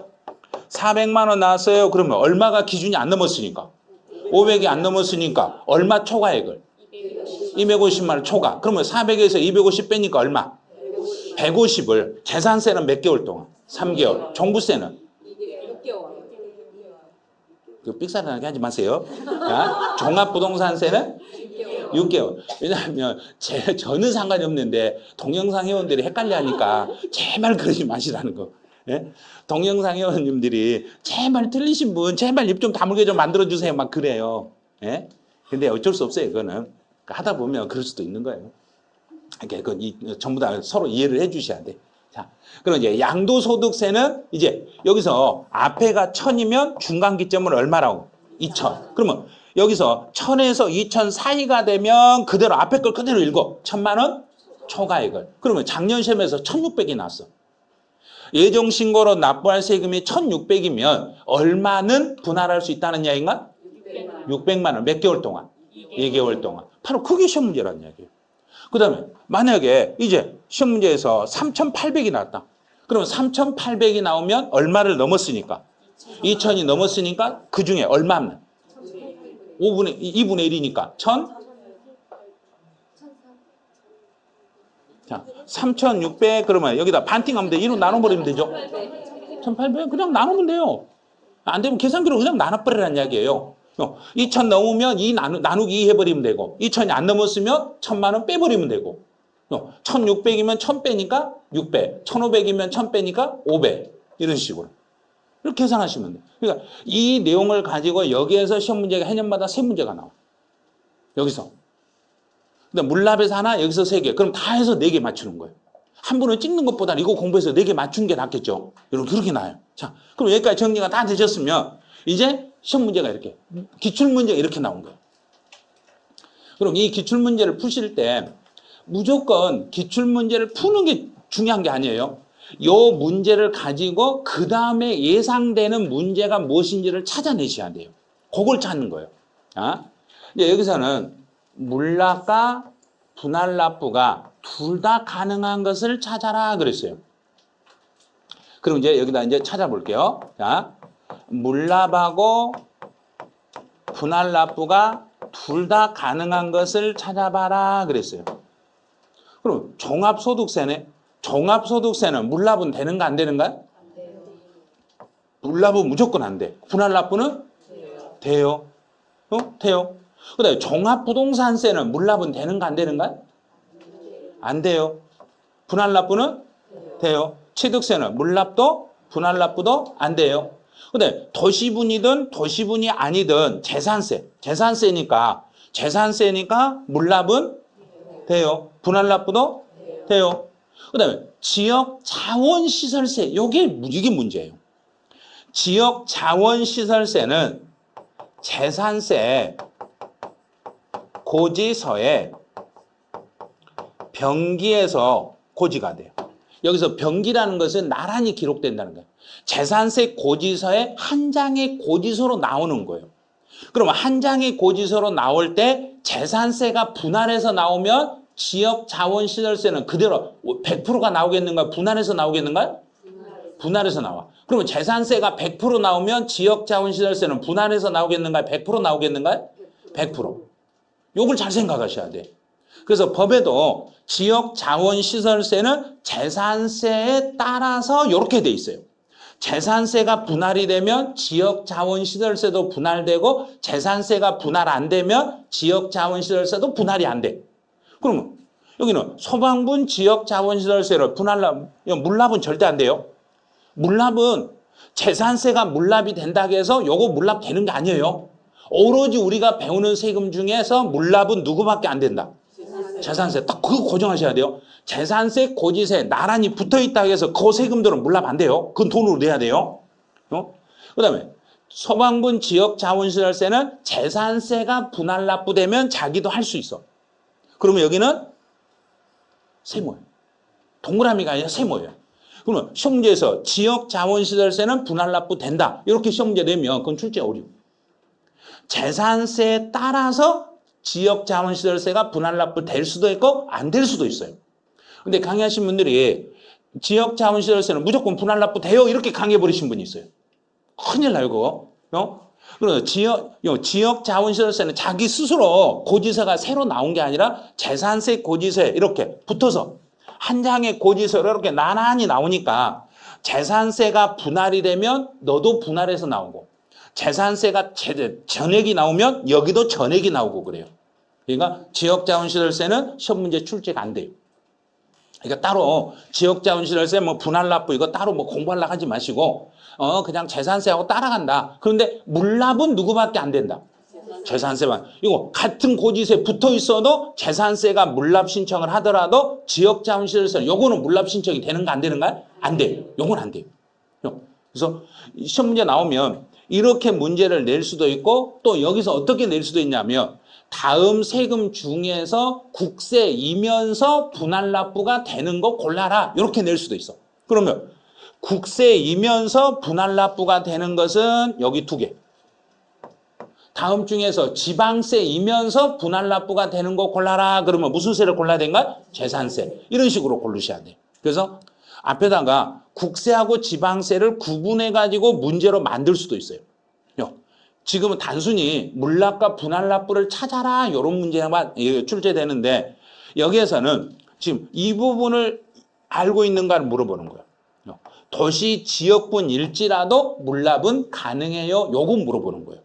400만 원 나왔어요. 그러면 얼마가 기준이 안 넘었으니까. 500이 안 넘었으니까 얼마 초과액을? 250만 원 초과. 그러면 400에서 250 빼니까 얼마? 150을. 재산세는 몇 개월 동안? 3개월. 종부세는? 6개월. 그 삑사리나게 하지 마세요. 자, 종합부동산세는? 6개월. 왜냐하면 저는 상관이 없는데 동영상 회원들이 헷갈려하니까 제발 그러지 마시라는 거. 예? 동영상 회원님들이 제발 틀리신 분 제발 입 좀 다물게 좀 만들어주세요. 막 그래요. 예? 근데 어쩔 수 없어요. 그거는. 하다 보면 그럴 수도 있는 거예요. 그러니까 전부 다 서로 이해를 해 주셔야 돼. 자, 그럼 이제 양도소득세는 이제 여기서 앞에가 1,000이면 중간 기점은 얼마라고? 2천. 그러면 여기서 1000에서 2000 사이가 되면 그대로 앞에 걸 그대로 읽어. 1000만 원 초과액을. 그러면 작년 시험에서 1600이 나왔어. 예정신고로 납부할 세금이 1600이면 얼마는 분할할 수 있다는 이야기인가? 600만 원. 몇 개월 동안? 2개월 동안. 바로 그게 시험 문제라는 이야기예요. 그 다음에 만약에 이제 시험 문제에서 3800이 나왔다. 그러면 3800이 나오면 얼마를 넘었으니까? 2000이 넘었으니까 그 중에 얼마면? 2분의 1이니까 1000? 자, 3600 그러면 여기다 반띵하면 돼. 1로 나눠버리면 되죠. 1800 그냥 나누면 돼요. 안 되면 계산기로 그냥 나눠버리라는 이야기예요. 2000 넘으면 2 나누기 2 해버리면 되고 2000이 안 넘었으면 1000만 원 빼버리면 되고 1600이면 1000 빼니까 600, 1500이면 1000 빼니까 500 이런 식으로 이렇게 계산하시면 돼요. 그러니까 이 내용을 가지고 여기에서 시험 문제가 해년마다 3문제가 나와. 여기서. 근데 물납에서 하나, 여기서 3개. 그럼 다 해서 4개 맞추는 거예요. 한 분은 찍는 것보다 이거 공부해서 4개 맞춘 게 낫겠죠. 여러분 그렇게 나와요. 자, 그럼 여기까지 정리가 다 되셨으면 이제 시험 문제가 이렇게 기출문제가 이렇게 나온 거예요. 그럼 이 기출문제를 푸실 때 무조건 기출문제를 푸는 게 중요한 게 아니에요. 요 문제를 가지고 그 다음에 예상되는 문제가 무엇인지를 찾아내셔야 돼요. 그걸 찾는 거예요. 이제 여기서는 물납과 분할납부가 둘 다 가능한 것을 찾아라 그랬어요. 그럼 이제 여기다 이제 찾아볼게요. 자, 물납하고 분할납부가 둘 다 가능한 것을 찾아봐라 그랬어요. 그럼 종합소득세네. 종합소득세는 물납은 되는가 안 되는가? 물납은 무조건 안 돼. 분할납부는? 돼요. 돼요. 그 다음에 종합부동산세는 물납은 되는가 안 되는가? 안 돼요. 분할납부는? 돼요. 취득세는 물납도 분할납부도 안 돼요. 근데 도시분이든 도시분이 아니든 재산세니까 물납은 돼요. 분할납부도 돼요. 그다음에 지역자원시설세 이게 문제예요. 지역자원시설세는 재산세 고지서에 병기에서 고지가 돼요. 여기서 병기라는 것은 나란히 기록된다는 거예요. 재산세 고지서에 한 장의 고지서로 나오는 거예요. 그러면 한 장의 고지서로 나올 때 재산세가 분할해서 나오면 지역자원시설세는 그대로 100%가 나오겠는가? 분할해서 나오겠는가? 분할해서 나와. 그러면 재산세가 100% 나오면 지역자원시설세는 분할해서 나오겠는가? 100% 나오겠는가? 100%. 요걸 잘 생각하셔야 돼. 그래서 법에도 지역자원시설세는 재산세에 따라서 이렇게 돼 있어요. 재산세가 분할이 되면 지역자원시설세도 분할되고 재산세가 분할 안 되면 지역자원시설세도 분할이 안 돼. 그러면 여기는 소방분 지역자원시설세를 물납은 절대 안 돼요. 물납은 재산세가 물납이 된다고 해서 요거 물납 되는 게 아니에요. 오로지 우리가 배우는 세금 중에서 물납은 누구밖에 안 된다. 재산세. 딱 그거 고정하셔야 돼요. 재산세, 고지세 나란히 붙어있다고 해서 그 세금들은 물납 안 돼요. 그건 돈으로 내야 돼요. 그 다음에 소방분 지역자원시설세는 재산세가 분할 납부되면 자기도 할 수 있어. 그러면 여기는 세모예요. 동그라미가 아니라 세모예요. 그러면 시험 문제에서 지역자원시설세는 분할 납부된다. 이렇게 시험 문제 내면 그건 출제 오류. 재산세에 따라서 지역자원시설세가 분할 납부될 수도 있고 안 될 수도 있어요. 근데 강의하신 분들이 지역자원시설세는 무조건 분할 납부돼요 이렇게 강의해버리신 분이 있어요. 큰일 나요 그거. 그래서 지역자원시설세는 자기 스스로 고지서가 새로 나온 게 아니라 재산세 고지서에 이렇게 붙어서 한 장의 고지서로 이렇게 나란히 나오니까 재산세가 분할이 되면 너도 분할해서 나오고 재산세가 전액이 나오면 여기도 전액이 나오고 그래요. 그러니까 지역자원시설세는 시험 문제 출제가 안 돼요. 그러니까 따로 지역자원시설세 뭐 분할납부 이거 따로 뭐 공부하려고 하지 마시고 그냥 재산세하고 따라간다. 그런데 물납은 누구밖에 안 된다. 재산세만. 이거 같은 고지서에 붙어 있어도 재산세가 물납 신청을 하더라도 지역자원시설세 요거는 물납 신청이 되는가 안 되는가? 안 돼요. 요건 안 돼요. 그래서 시험 문제 나오면 이렇게 문제를 낼 수도 있고 또 여기서 어떻게 낼 수도 있냐면 다음 세금 중에서 국세이면서 분할납부가 되는 거 골라라. 이렇게 낼 수도 있어. 그러면 국세이면서 분할납부가 되는 것은 여기 2개. 다음 중에서 지방세이면서 분할납부가 되는 거 골라라. 그러면 무슨 세를 골라야 되는가? 재산세. 이런 식으로 고르셔야 돼. 그래서 앞에다가 국세하고 지방세를 구분해가지고 문제로 만들 수도 있어요. 지금은 단순히 물납과 분할납부를 찾아라 이런 문제만 출제되는데 여기에서는 지금 이 부분을 알고 있는가를 물어보는 거예요. 도시 지역분일지라도 물납은 가능해요? 요거 물어보는 거예요.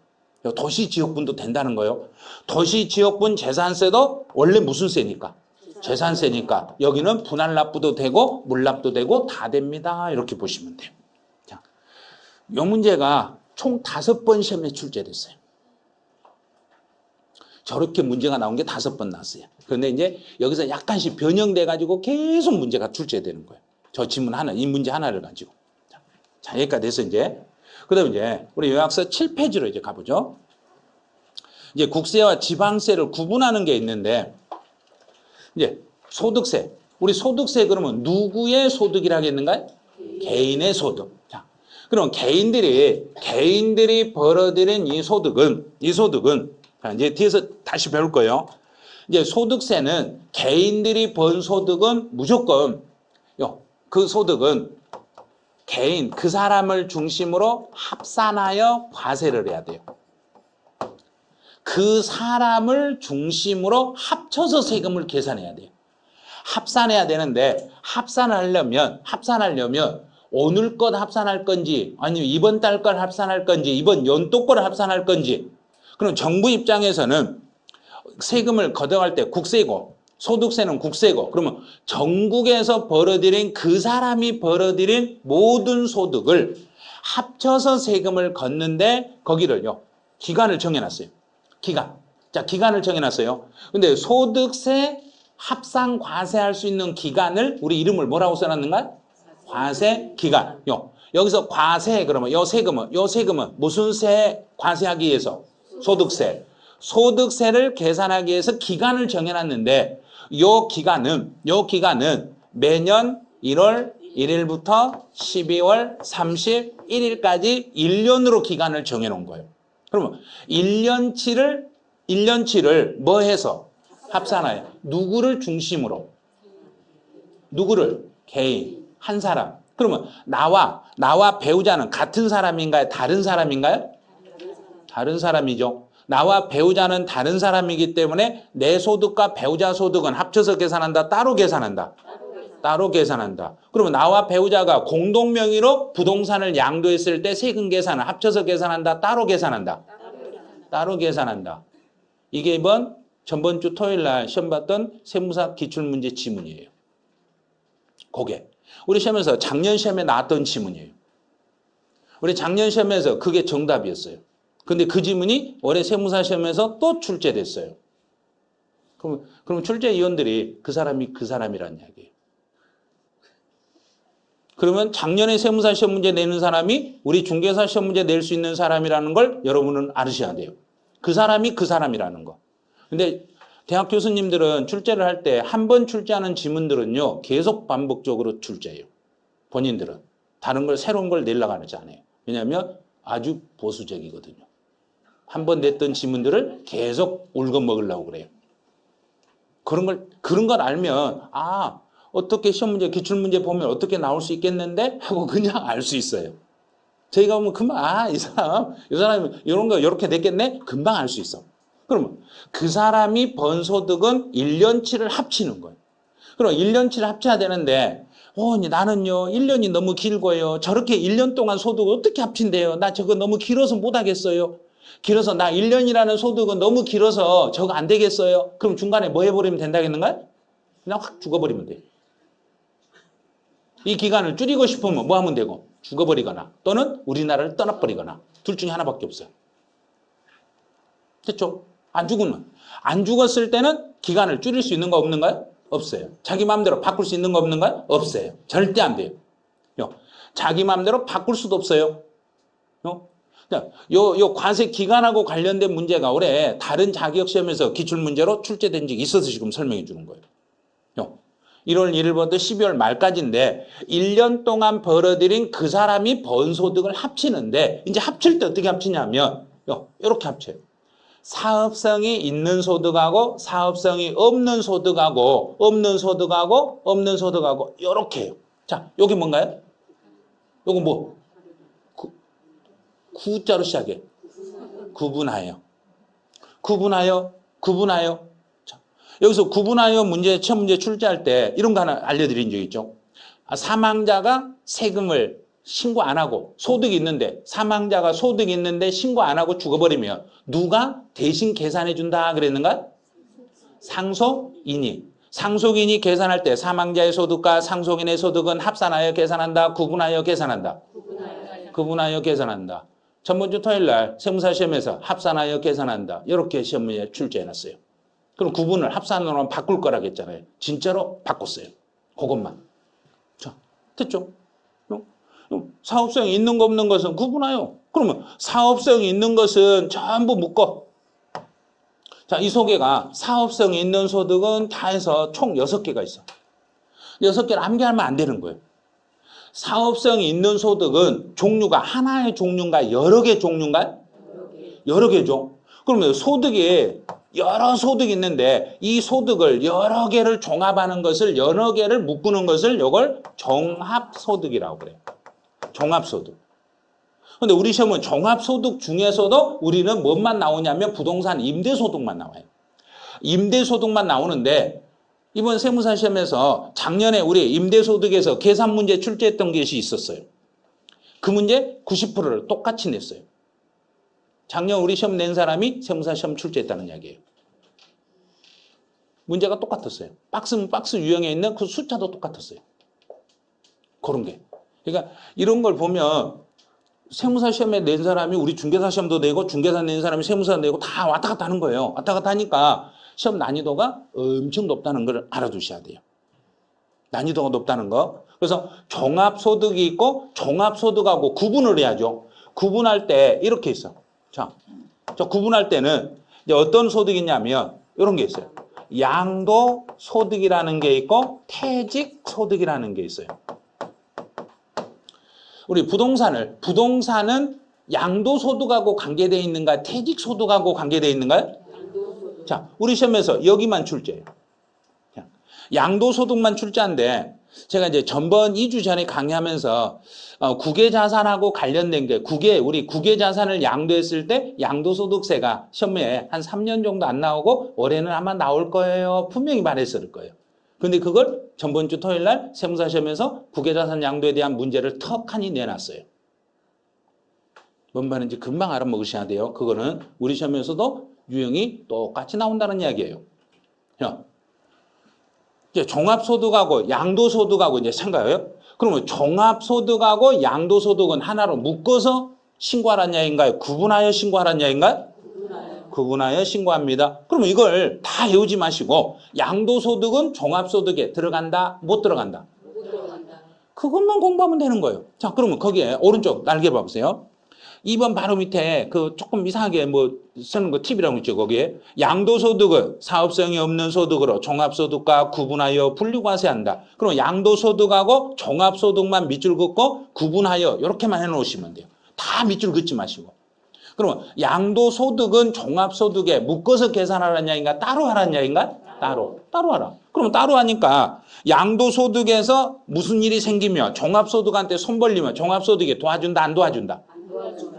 도시 지역분도 된다는 거예요. 도시 지역분 재산세도 원래 무슨 세니까? 재산세니까 여기는 분할납부도 되고 물납도 되고 다 됩니다. 이렇게 보시면 돼요. 자, 이 문제가 총 5번 시험에 출제됐어요. 저렇게 문제가 나온 게 5번 나왔어요. 그런데 이제 여기서 약간씩 변형돼가지고 계속 문제가 출제되는 거예요. 저 지문 하나, 이 문제 하나를 가지고. 자, 여기까지 돼서 이제. 그 다음에 이제 우리 요약서 7페이지로 이제 가보죠. 이제 국세와 지방세를 구분하는 게 있는데, 이제 소득세. 우리 소득세 그러면 누구의 소득이라 하겠는가요? 개인의 소득. 자, 그럼 개인들이 벌어들인 이 소득은, 자, 이제 뒤에서 다시 배울 거예요. 이제 소득세는 개인들이 번 소득은 무조건, 그 소득은 개인, 그 사람을 중심으로 합산하여 과세를 해야 돼요. 그 사람을 중심으로 합쳐서 세금을 계산해야 돼요. 합산해야 되는데 합산하려면 오늘 것 합산할 건지 아니면 이번 달 걸 합산할 건지 이번 연도 걸 합산할 건지 그럼 정부 입장에서는 세금을 걷어갈 때 국세고 소득세는 국세고 그러면 전국에서 벌어들인 그 사람이 벌어들인 모든 소득을 합쳐서 세금을 걷는데 거기를요 기간을 정해놨어요. 기간을 정해놨어요. 근데 소득세 합산 과세할 수 있는 기간을 우리 이름을 뭐라고 써놨는가? 과세 기간. 여기서 과세 그러면 요 세금은 무슨 세 과세하기 위해서? 소득세. 소득세를 계산하기 위해서 기간을 정해놨는데 요 기간은 매년 1월 1일부터 12월 31일까지 1년으로 기간을 정해놓은 거예요. 그러면 1년치를 뭐 해서 합산하여 누구를 중심으로? 누구를? 개인, 한 사람. 그러면 나와 배우자는 같은 사람인가요? 다른 사람인가요? 다른 사람이죠. 나와 배우자는 다른 사람이기 때문에 내 소득과 배우자 소득은 합쳐서 계산한다? 따로 계산한다? 따로 계산한다. 그러면 나와 배우자가 공동 명의로 부동산을 양도했을 때 세금 계산을 합쳐서 계산한다? 따로 계산한다? 따로 계산한다. 이게 이번 전번 주 토요일 날 시험 봤던 세무사 기출문제 지문이에요. 그게 우리 시험에서 작년 시험에 나왔던 지문이에요. 우리 작년 시험에서 그게 정답이었어요. 근데 그 지문이 올해 세무사 시험에서 또 출제됐어요. 그럼 출제위원들이 그 사람이 그 사람이란 이야기예요. 그러면 작년에 세무사 시험 문제 내는 사람이 우리 중개사 시험 문제 낼 수 있는 사람이라는 걸 여러분은 알으셔야 돼요. 그 사람이 그 사람이라는 거. 근데 대학 교수님들은 출제를 할 때 한 번 출제하는 지문들은요. 계속 반복적으로 출제해요. 본인들은. 다른 걸 새로운 걸 내려고 하지 않아요. 왜냐하면 아주 보수적이거든요. 한 번 냈던 지문들을 계속 울고 먹으려고 그래요. 그런 걸 알면 어떻게 시험 문제, 기출 문제 보면 어떻게 나올 수 있겠는데 하고 그냥 알 수 있어요. 저희가 보면 금방 이 사람이 이런 거 이렇게 됐겠네? 금방 알 수 있어. 그러면 그 사람이 번 소득은 1년치를 합치는 거예요. 그럼 1년치를 합쳐야 되는데 나는요 1년이 너무 길고요. 저렇게 1년 동안 소득을 어떻게 합친대요? 나 저거 너무 길어서 못하겠어요. 길어서 나 1년이라는 소득은 너무 길어서 저거 안 되겠어요. 그럼 중간에 뭐 해버리면 된다겠는가요? 그냥 확 죽어버리면 돼요. 이 기간을 줄이고 싶으면 뭐 하면 되고? 죽어버리거나 또는 우리나라를 떠나버리거나 둘 중에 하나밖에 없어요. 됐죠? 안 죽었을 때는 기간을 줄일 수 있는 거 없는가요? 없어요. 자기 마음대로 바꿀 수 있는 거 없는가요? 없어요. 절대 안 돼요. 자기 마음대로 바꿀 수도 없어요. 자, 요 과세 기간하고 관련된 문제가 올해 다른 자격 시험에서 기출 문제로 출제된 적이 있어서 지금 설명해 주는 거예요. 1월 1일부터 12월 말까지인데 1년 동안 벌어들인 그 사람이 번 소득을 합치는데 이제 합칠 때 어떻게 합치냐면 이렇게 합쳐요. 사업성이 있는 소득하고 사업성이 없는 소득하고 없는 소득하고 없는 소득하고 이렇게 해요. 자, 여기 뭔가요? 요거 뭐? 구자로 시작해. 구분하여. 구분하여. 구분하여. 자, 여기서 구분하여 문제, 시험 문제 출제할 때 이런 거 하나 알려드린 적 있죠. 사망자가 세금을 신고 안 하고 소득이 있는데 사망자가 소득이 있는데 신고 안 하고 죽어버리면 누가 대신 계산해 준다 그랬는가? 상속인이. 상속인이 계산할 때 사망자의 소득과 상속인의 소득은 합산하여 계산한다. 구분하여 계산한다. 구분하여 계산한다. 전번주 토요일 날 세무사 시험에서 합산하여 계산한다. 이렇게 시험 문제 출제해놨어요. 그럼 구분을 합산으로 바꿀 거라고 했잖아요. 진짜로 바꿨어요. 그것만. 자, 됐죠? 사업성이 있는 거 없는 것은 구분하여. 그러면 사업성이 있는 것은 전부 묶어. 자, 이 소개가 사업성이 있는 소득은 다 해서 총 6개가 있어. 6개를 암기하면 안 되는 거예요. 사업성이 있는 소득은 종류가 하나의 종류인가 여러 개 종류인가? 여러 개죠. 그러면 소득이 여러 소득이 있는데 이 소득을 여러 개를 종합하는 것을 여러 개를 묶는 것을 이걸 종합소득이라고 그래요. 종합소득. 근데 우리 시험은 종합소득 중에서도 우리는 뭐만 나오냐면 부동산 임대소득만 나와요. 임대소득만 나오는데 이번 세무사 시험에서 작년에 우리 임대소득에서 계산 문제 출제했던 것이 있었어요. 그 문제 90%를 똑같이 냈어요. 작년 우리 시험 낸 사람이 세무사 시험 출제했다는 이야기예요. 문제가 똑같았어요. 박스 유형에 있는 그 숫자도 똑같았어요. 그런 게. 그러니까 이런 걸 보면 세무사 시험에 낸 사람이 우리 중개사 시험도 내고 중개사 낸 사람이 세무사 내고 다 왔다 갔다 하는 거예요. 왔다 갔다 하니까 시험 난이도가 엄청 높다는 걸 알아두셔야 돼요. 난이도가 높다는 거. 그래서 종합소득이 있고 종합소득하고 구분을 해야죠. 구분할 때 이렇게 있어. 자, 저 구분할 때는 이제 어떤 소득이 있냐면 이런 게 있어요. 양도소득이라는 게 있고 퇴직소득이라는 게 있어요. 우리 부동산은 양도소득하고 관계되어 있는가 퇴직소득하고 관계되어 있는가요? 자, 우리 시험에서 여기만 출제예요. 양도소득만 출제한데 제가 이제 전번 2주 전에 강의하면서 국외자산하고 관련된 게 우리 국외자산을 양도했을 때 양도소득세가 시험에 한 3년 정도 안 나오고 올해는 아마 나올 거예요. 분명히 말했을 거예요. 근데 그걸 전번 주 토요일 날 세무사 시험에서 국외자산 양도에 대한 문제를 턱하니 내놨어요. 뭔 말인지 금방 알아먹으셔야 돼요. 그거는 우리 시험에서도 유형이 똑같이 나온다는 이야기예요. 이제 종합소득하고 양도소득하고 이제 생각해요. 그러면 종합소득하고 양도소득은 하나로 묶어서 신고하라는 이야기인가요? 구분하여 신고하라는 이야기인가요? 구분하여 신고합니다. 그러면 이걸 다 외우지 마시고 양도소득은 종합소득에 들어간다? 못 들어간다? 못 들어간다. 그것만 공부하면 되는 거예요. 자, 그러면 거기에 오른쪽 날개 봐보세요. 2번 바로 밑에 그 조금 이상하게 뭐 쓰는 거 팁이라고 있죠. 거기에 양도소득은 사업성이 없는 소득으로 종합소득과 구분하여 분류과세한다. 그럼 양도소득하고 종합소득만 밑줄 긋고 구분하여 이렇게만 해놓으시면 돼요. 다 밑줄 긋지 마시고. 그러면 양도소득은 종합소득에 묶어서 계산하라는 이야기인가? 따로 하라는 이야기인가? 따로 하라. 그럼 따로 하니까 양도소득에서 무슨 일이 생기면 종합소득한테 손 벌리면 종합소득에 도와준다 안 도와준다?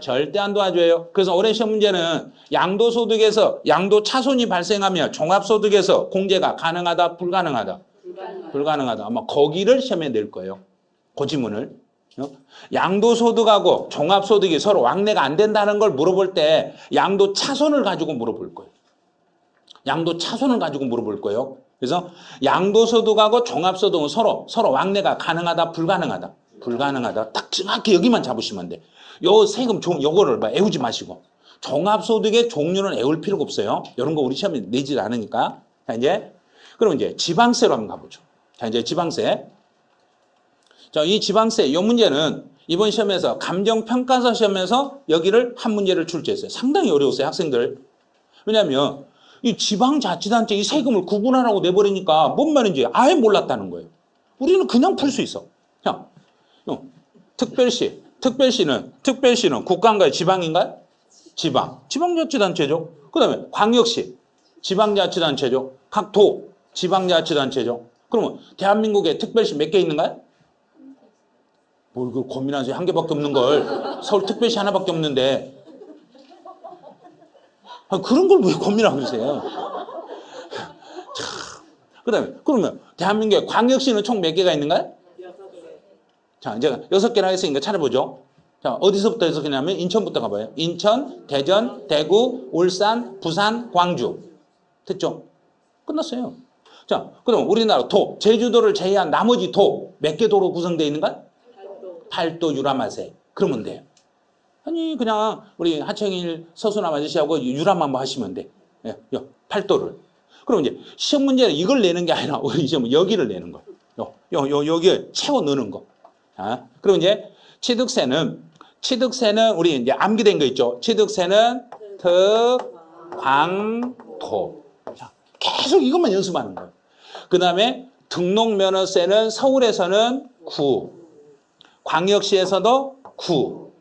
절대 안 도와줘요. 그래서 올해 시험 문제는 양도소득에서 양도차손이 발생하면 종합소득에서 공제가 가능하다 불가능하다? 불가능하다. 아마 거기를 시험에 낼 거예요. 그 지문을. 양도소득하고 종합소득이 서로 왕래가 안 된다는 걸 물어볼 때 양도차손을 가지고 물어볼 거예요. 양도차손을 가지고 물어볼 거예요. 그래서 양도소득하고 종합소득은 서로 왕래가 가능하다 불가능하다? 불가능하다. 딱 정확히 여기만 잡으시면 돼. 요 세금 요거를 애우지 마시고 종합소득의 종류는 애울 필요가 없어요. 이런 거 우리 시험에 내지 않으니까. 자, 그럼 이제 지방세로 한번 가보죠. 자, 이제 지방세. 자, 이 지방세, 이 문제는 이번 시험에서 감정평가서 시험에서 여기를 한 문제를 출제했어요. 상당히 어려웠어요, 학생들. 왜냐하면 이 지방자치단체 이 세금을 구분하라고 내버리니까 뭔 말인지 아예 몰랐다는 거예요. 우리는 그냥 풀 수 있어. 형, 특별시는 국가인가요? 지방인가요? 지방자치단체죠. 그 다음에 광역시, 지방자치단체죠. 각 도, 지방자치단체죠. 그러면 대한민국에 특별시 몇 개 있는가요? 뭘 그 고민하세요. 한 개밖에 없는 걸. 서울 특별시 하나밖에 없는데. 그런 걸 왜 고민하고 그러세요? 그 다음에, 그러면 대한민국에 광역시는 총 몇 개가 있는가요? 6개. 자, 이제 6개나 했으니까 찾아보죠. 자, 어디서부터 해서 그냐면 인천부터 가봐요. 인천, 대전, 대구, 울산, 부산, 광주. 됐죠? 끝났어요. 자, 그럼 우리나라 도, 제주도를 제외한 나머지 도, 몇 개 도로 구성되어 있는가? 8도 유람하세. 그러면 돼요. 아니, 그냥 우리 하청일 서수남 아저씨하고 유람만 뭐 하시면 돼. 예, 8도를. 그럼 이제 시험 문제는 이걸 내는 게 아니라 우리 시험은 여기를 내는 거. 여기에 채워 넣는 거. 자, 그럼 이제 취득세는 우리 이제 암기된 거 있죠. 취득세는 특광도. 자, 계속 이것만 연습하는 거예요. 그 다음에 등록면허세는 서울에서는 9, 광역시에서도 9,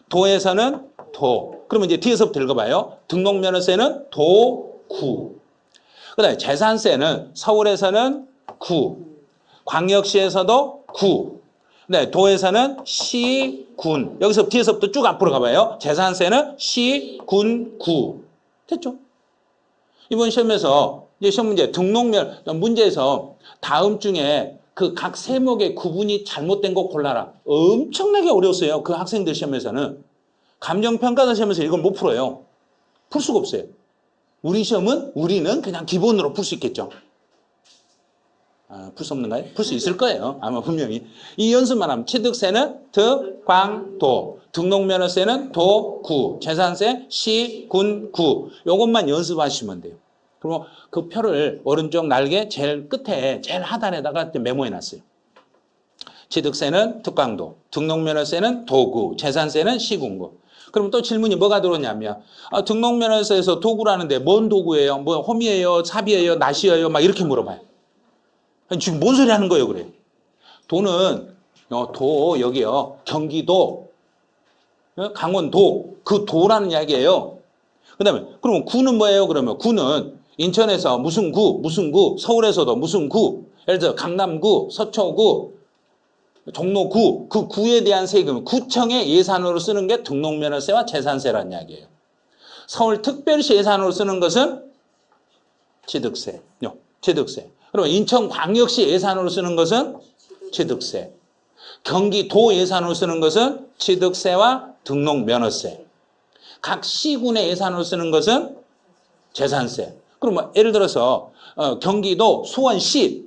도에서는 도. 그러면 이제 뒤에서부터 읽어봐요. 등록면허세는 도 9. 그 다음에 재산세는 서울에서는 9, 광역시에서도 9, 네, 도에서는 시, 군. 여기서 뒤에서부터 쭉 앞으로 가봐요. 재산세는 시, 군, 구. 됐죠? 이번 시험에서 이제 시험 문제 문제에서 다음 중에 그 각 세목의 구분이 잘못된 거 골라라. 엄청나게 어려웠어요. 그 학생들 시험에서는. 감정평가사 시험에서 이걸 못 풀어요. 풀 수가 없어요. 우리는 그냥 기본으로 풀 수 있겠죠. 풀 수 없는가요? 풀 수 있을 거예요. 아마 분명히. 이 연습만 하면 취득세는 특광도, 등록면허세는 도구, 재산세 시군구. 요것만 연습하시면 돼요. 그리고 그 표를 오른쪽 날개 제일 끝에 제일 하단에다가 메모해놨어요. 취득세는 특광도, 등록면허세는 도구, 재산세는 시군구. 그럼 또 질문이 뭐가 들어오냐면 등록면허세에서 도구라는데 뭔 도구예요? 뭐 홈이에요? 삽이에요? 낫이에요? 막 이렇게 물어봐요. 지금 뭔 소리 하는 거예요, 그래? 도는 여기요. 경기도, 강원도, 그 도라는 이야기예요. 그다음에 그러면 구는 뭐예요? 그러면 구는 인천에서 무슨 구, 서울에서도 무슨 구, 예를 들어 강남구, 서초구, 종로구, 그 구에 대한 세금, 구청의 예산으로 쓰는 게 등록면허세와 재산세라는 이야기예요. 서울특별시 예산으로 쓰는 것은 취득세. 그러면 인천광역시 예산으로 쓰는 것은 취득세. 경기도 예산으로 쓰는 것은 취득세와 등록면허세. 각 시군의 예산으로 쓰는 것은 재산세. 그러면 예를 들어서 경기도 수원시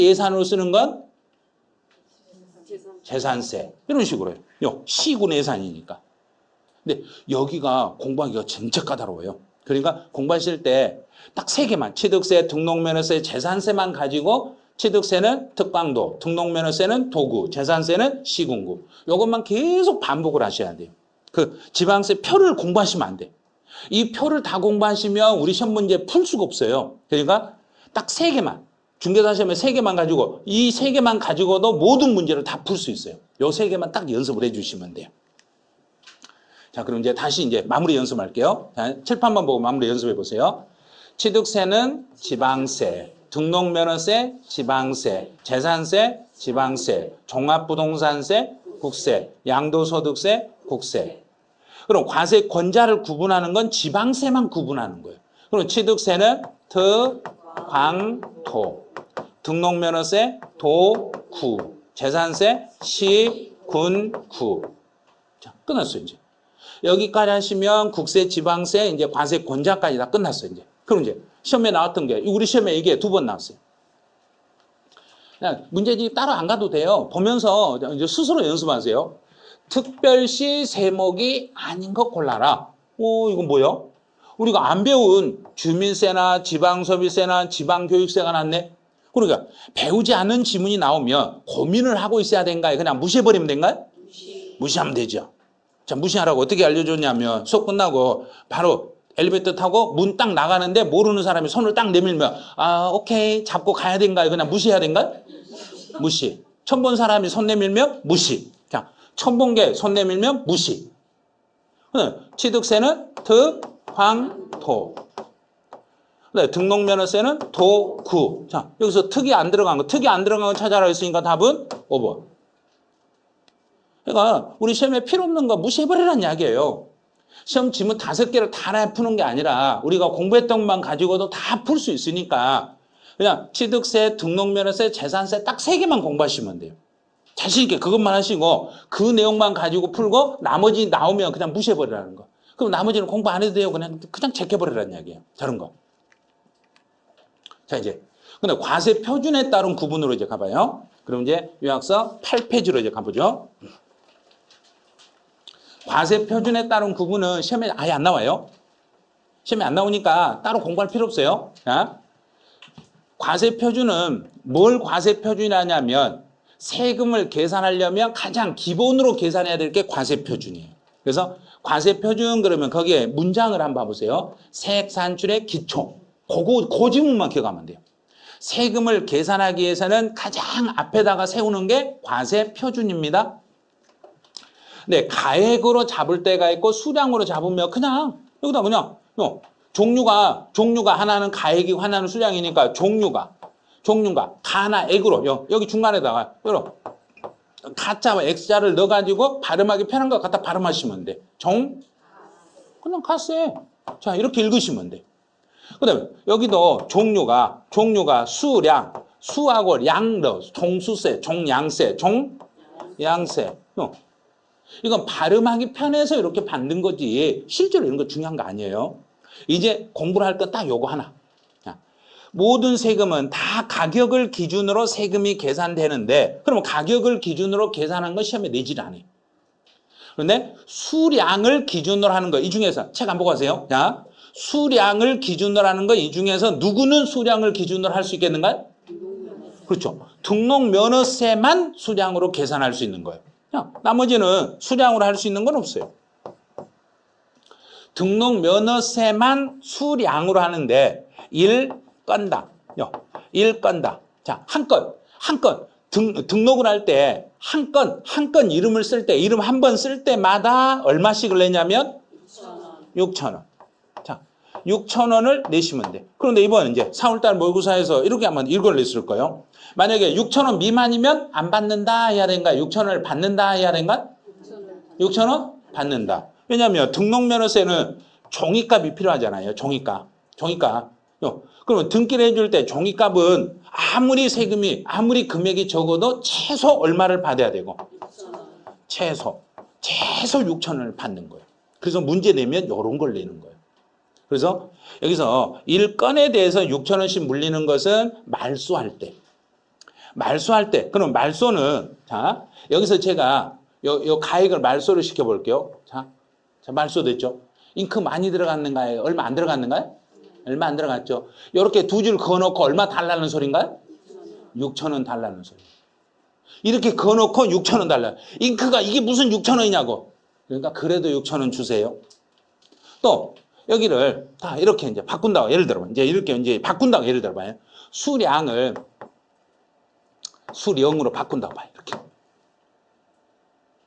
예산으로 쓰는 건 재산세. 이런 식으로 해요. 시군의 예산이니까. 근데 여기가 공부하기가 진짜 까다로워요. 그러니까 공부하실 때 딱 3개만, 취득세, 등록면허세, 재산세만 가지고 취득세는 특광도, 등록면허세는 도구, 재산세는 시군구. 이것만 계속 반복을 하셔야 돼요. 그 지방세 표를 공부하시면 안 돼. 이 표를 다 공부하시면 우리 시험 문제 풀 수가 없어요. 그러니까 딱 3개만, 중개사 시험에 3개만 가지고, 이 3개만 가지고도 모든 문제를 다 풀 수 있어요. 요 3개만 딱 연습을 해주시면 돼요. 자, 그럼 이제 다시 이제 마무리 연습할게요. 자, 칠판만 보고 마무리 연습해 보세요. 취득세는 지방세, 등록면허세, 지방세, 재산세, 지방세, 종합부동산세, 국세, 양도소득세, 국세. 그럼 과세 권자를 구분하는 건 지방세만 구분하는 거예요. 그럼 취득세는 특광도, 등록면허세, 도구, 재산세, 시군구. 자, 끝났어요, 이제. 여기까지 하시면 국세, 지방세, 이제 과세 권자까지 다 끝났어요, 이제. 그럼 이제 시험에 나왔던 게, 우리 시험에 이게 2번 나왔어요. 문제집 따로 안 가도 돼요. 보면서 이제 스스로 연습하세요. 특별시 세목이 아닌 거 골라라. 이건 뭐야? 우리가 안 배운 주민세나 지방소비세나 지방교육세가 났네. 그러니까 배우지 않은 지문이 나오면 고민을 하고 있어야 된가요? 그냥 무시해버리면 된가요? 무시하면 되죠. 자, 무시하라고 어떻게 알려줬냐면 수업 끝나고 바로 엘리베이터 타고 문 딱 나가는데 모르는 사람이 손을 딱 내밀면 아, 오케이 잡고 가야 된가요? 그냥 무시해야 된가요? 무시. 처음 본 사람이 손 내밀면 무시. 자, 처음 본 게 손 내밀면 무시. 취득세는 득, 황, 토. 등록면허세는 도, 구. 자, 여기서 특이 안 들어간 거, 특이 안 들어간 거 찾아라 했으니까 답은 5번. 그러니까 우리 시험에 필요 없는 거 무시해버리라는 이야기예요. 시험 지문 5개를 다 푸는 게 아니라 우리가 공부했던 것만 가지고도 다 풀 수 있으니까 그냥 취득세, 등록면허세, 재산세 딱 3개만 공부하시면 돼요. 자신 있게 그것만 하시고 그 내용만 가지고 풀고 나머지 나오면 그냥 무시해버리라는 거. 그럼 나머지는 공부 안 해도 돼요. 그냥 제껴버리라는 이야기예요. 저런 거. 자, 이제 근데 과세 표준에 따른 구분으로 이제 가봐요. 그럼 이제 요약서 8페이지로 이제 가보죠. 과세 표준에 따른 구분은 시험에 아예 안 나와요. 시험에 안 나오니까 따로 공부할 필요 없어요. 자, 과세 표준은 뭘 과세 표준이냐면 세금을 계산하려면 가장 기본으로 계산해야 될 게 과세 표준이에요. 그래서 과세 표준 그러면 거기에 문장을 한번 봐보세요. 세액 산출의 기초. 그 지문만 기억하면 돼요. 세금을 계산하기 위해서는 가장 앞에다가 세우는 게 과세 표준입니다. 네, 가액으로 잡을 때가 있고 수량으로 잡으면 그냥 여기다 그냥 종류가 하나는 가액이고 하나는 수량이니까 종류가 가나 액으로 여기 중간에다가 가짜와 X자를 넣어가지고 발음하기 편한 것 갖다 발음하시면 돼. 그냥 가세. 자, 이렇게 읽으시면 돼. 그 다음에 여기도 종류가 수량, 수하고 량, 종수세, 종량세, 종양세. 이건 발음하기 편해서 이렇게 받는 거지 실제로 이런 거 중요한 거 아니에요. 이제 공부를 할 건 딱 요거 하나. 모든 세금은 다 가격을 기준으로 세금이 계산되는데 그러면 가격을 기준으로 계산한 건 시험에 내질 않아요. 그런데 수량을 기준으로 하는 거 이 중에서 책 안 보고 하세요. 자, 수량을 기준으로 하는 거 이 중에서 누구는 수량을 기준으로 할 수 있겠는가요? 그렇죠. 등록면허세만 수량으로 계산할 수 있는 거예요. 나머지는 수량으로 할 수 있는 건 없어요. 등록면허세만 수량으로 하는데 1건당. 1건당. 자, 한 건. 등록을 할 때 한 건 이름을 쓸 때 이름 한 번 쓸 때마다 얼마씩을 내냐면 6,000원. 자, 6,000원을 내시면 돼. 그런데 이번에 이제 4월달 모의고사에서 이렇게 한번 이걸 냈을 거예요. 만약에 6,000원 미만이면 안 받는다 해야 되는가? 6,000원을 받는다 해야 되는가? 6,000원 받는다. 왜냐하면 등록면허세는 종이값이 필요하잖아요. 종이값. 그러면 등기를 해줄 때 종이값은 아무리 금액이 적어도 최소 얼마를 받아야 되고 최소 6,000원을 받는 거예요. 그래서 문제 내면 이런 걸 내는 거예요. 그래서 여기서 1건에 대해서 6,000원씩 물리는 것은 말소할 때. 그럼 말소는 자 여기서 제가 요 가액을 말소를 시켜볼게요. 자 말소 됐죠? 잉크 많이 들어갔는가요? 얼마 안 들어갔는가요? 얼마 안 들어갔죠? 이렇게 두 줄 그어놓고 얼마 달라는 소린가요? 6,000원 달라는 소리. 이렇게 그어놓고 6,000원 달라. 잉크가 이게 무슨 6,000원이냐고. 그러니까 그래도 6,000원 주세요. 또 여기를 다 이렇게 이제 바꾼다고 예를 들어봐. 이제 바꾼다고 예를 들어봐요. 수령으로 바꾼다고 봐요. 이렇게.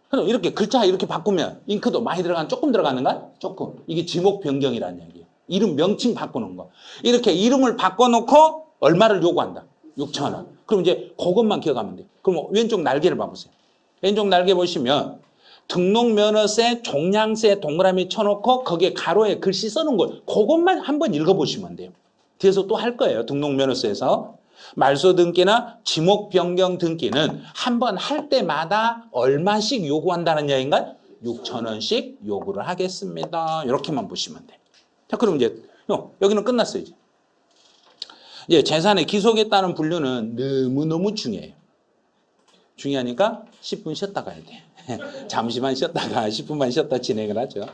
그럼 이렇게 글자 이렇게 바꾸면 잉크도 많이 조금 들어가는가? 조금. 이게 지목 변경이라는 얘기예요. 이름 명칭 바꾸는 거. 이렇게 이름을 바꿔놓고 얼마를 요구한다? 6,000원. 그럼 이제 그것만 기억하면 돼요. 그럼 왼쪽 날개를 봐보세요. 왼쪽 날개 보시면 등록면허세, 종량세 동그라미 쳐놓고 거기에 가로에 글씨 써놓은 거 그것만 한번 읽어보시면 돼요. 뒤에서 또 할 거예요. 등록면허세에서. 말소 등기나 지목 변경 등기는 한번 할 때마다 얼마씩 요구한다는 얘기인가요? 6,000원씩 요구를 하겠습니다. 이렇게만 보시면 돼요. 자, 그럼 이제 여기는 끝났어요. 이제 재산의 기속에 따른 분류는 너무너무 중요해요. 중요하니까 10분 쉬었다 가야 돼. 잠시만 쉬었다가 10분만 쉬었다 진행을 하죠.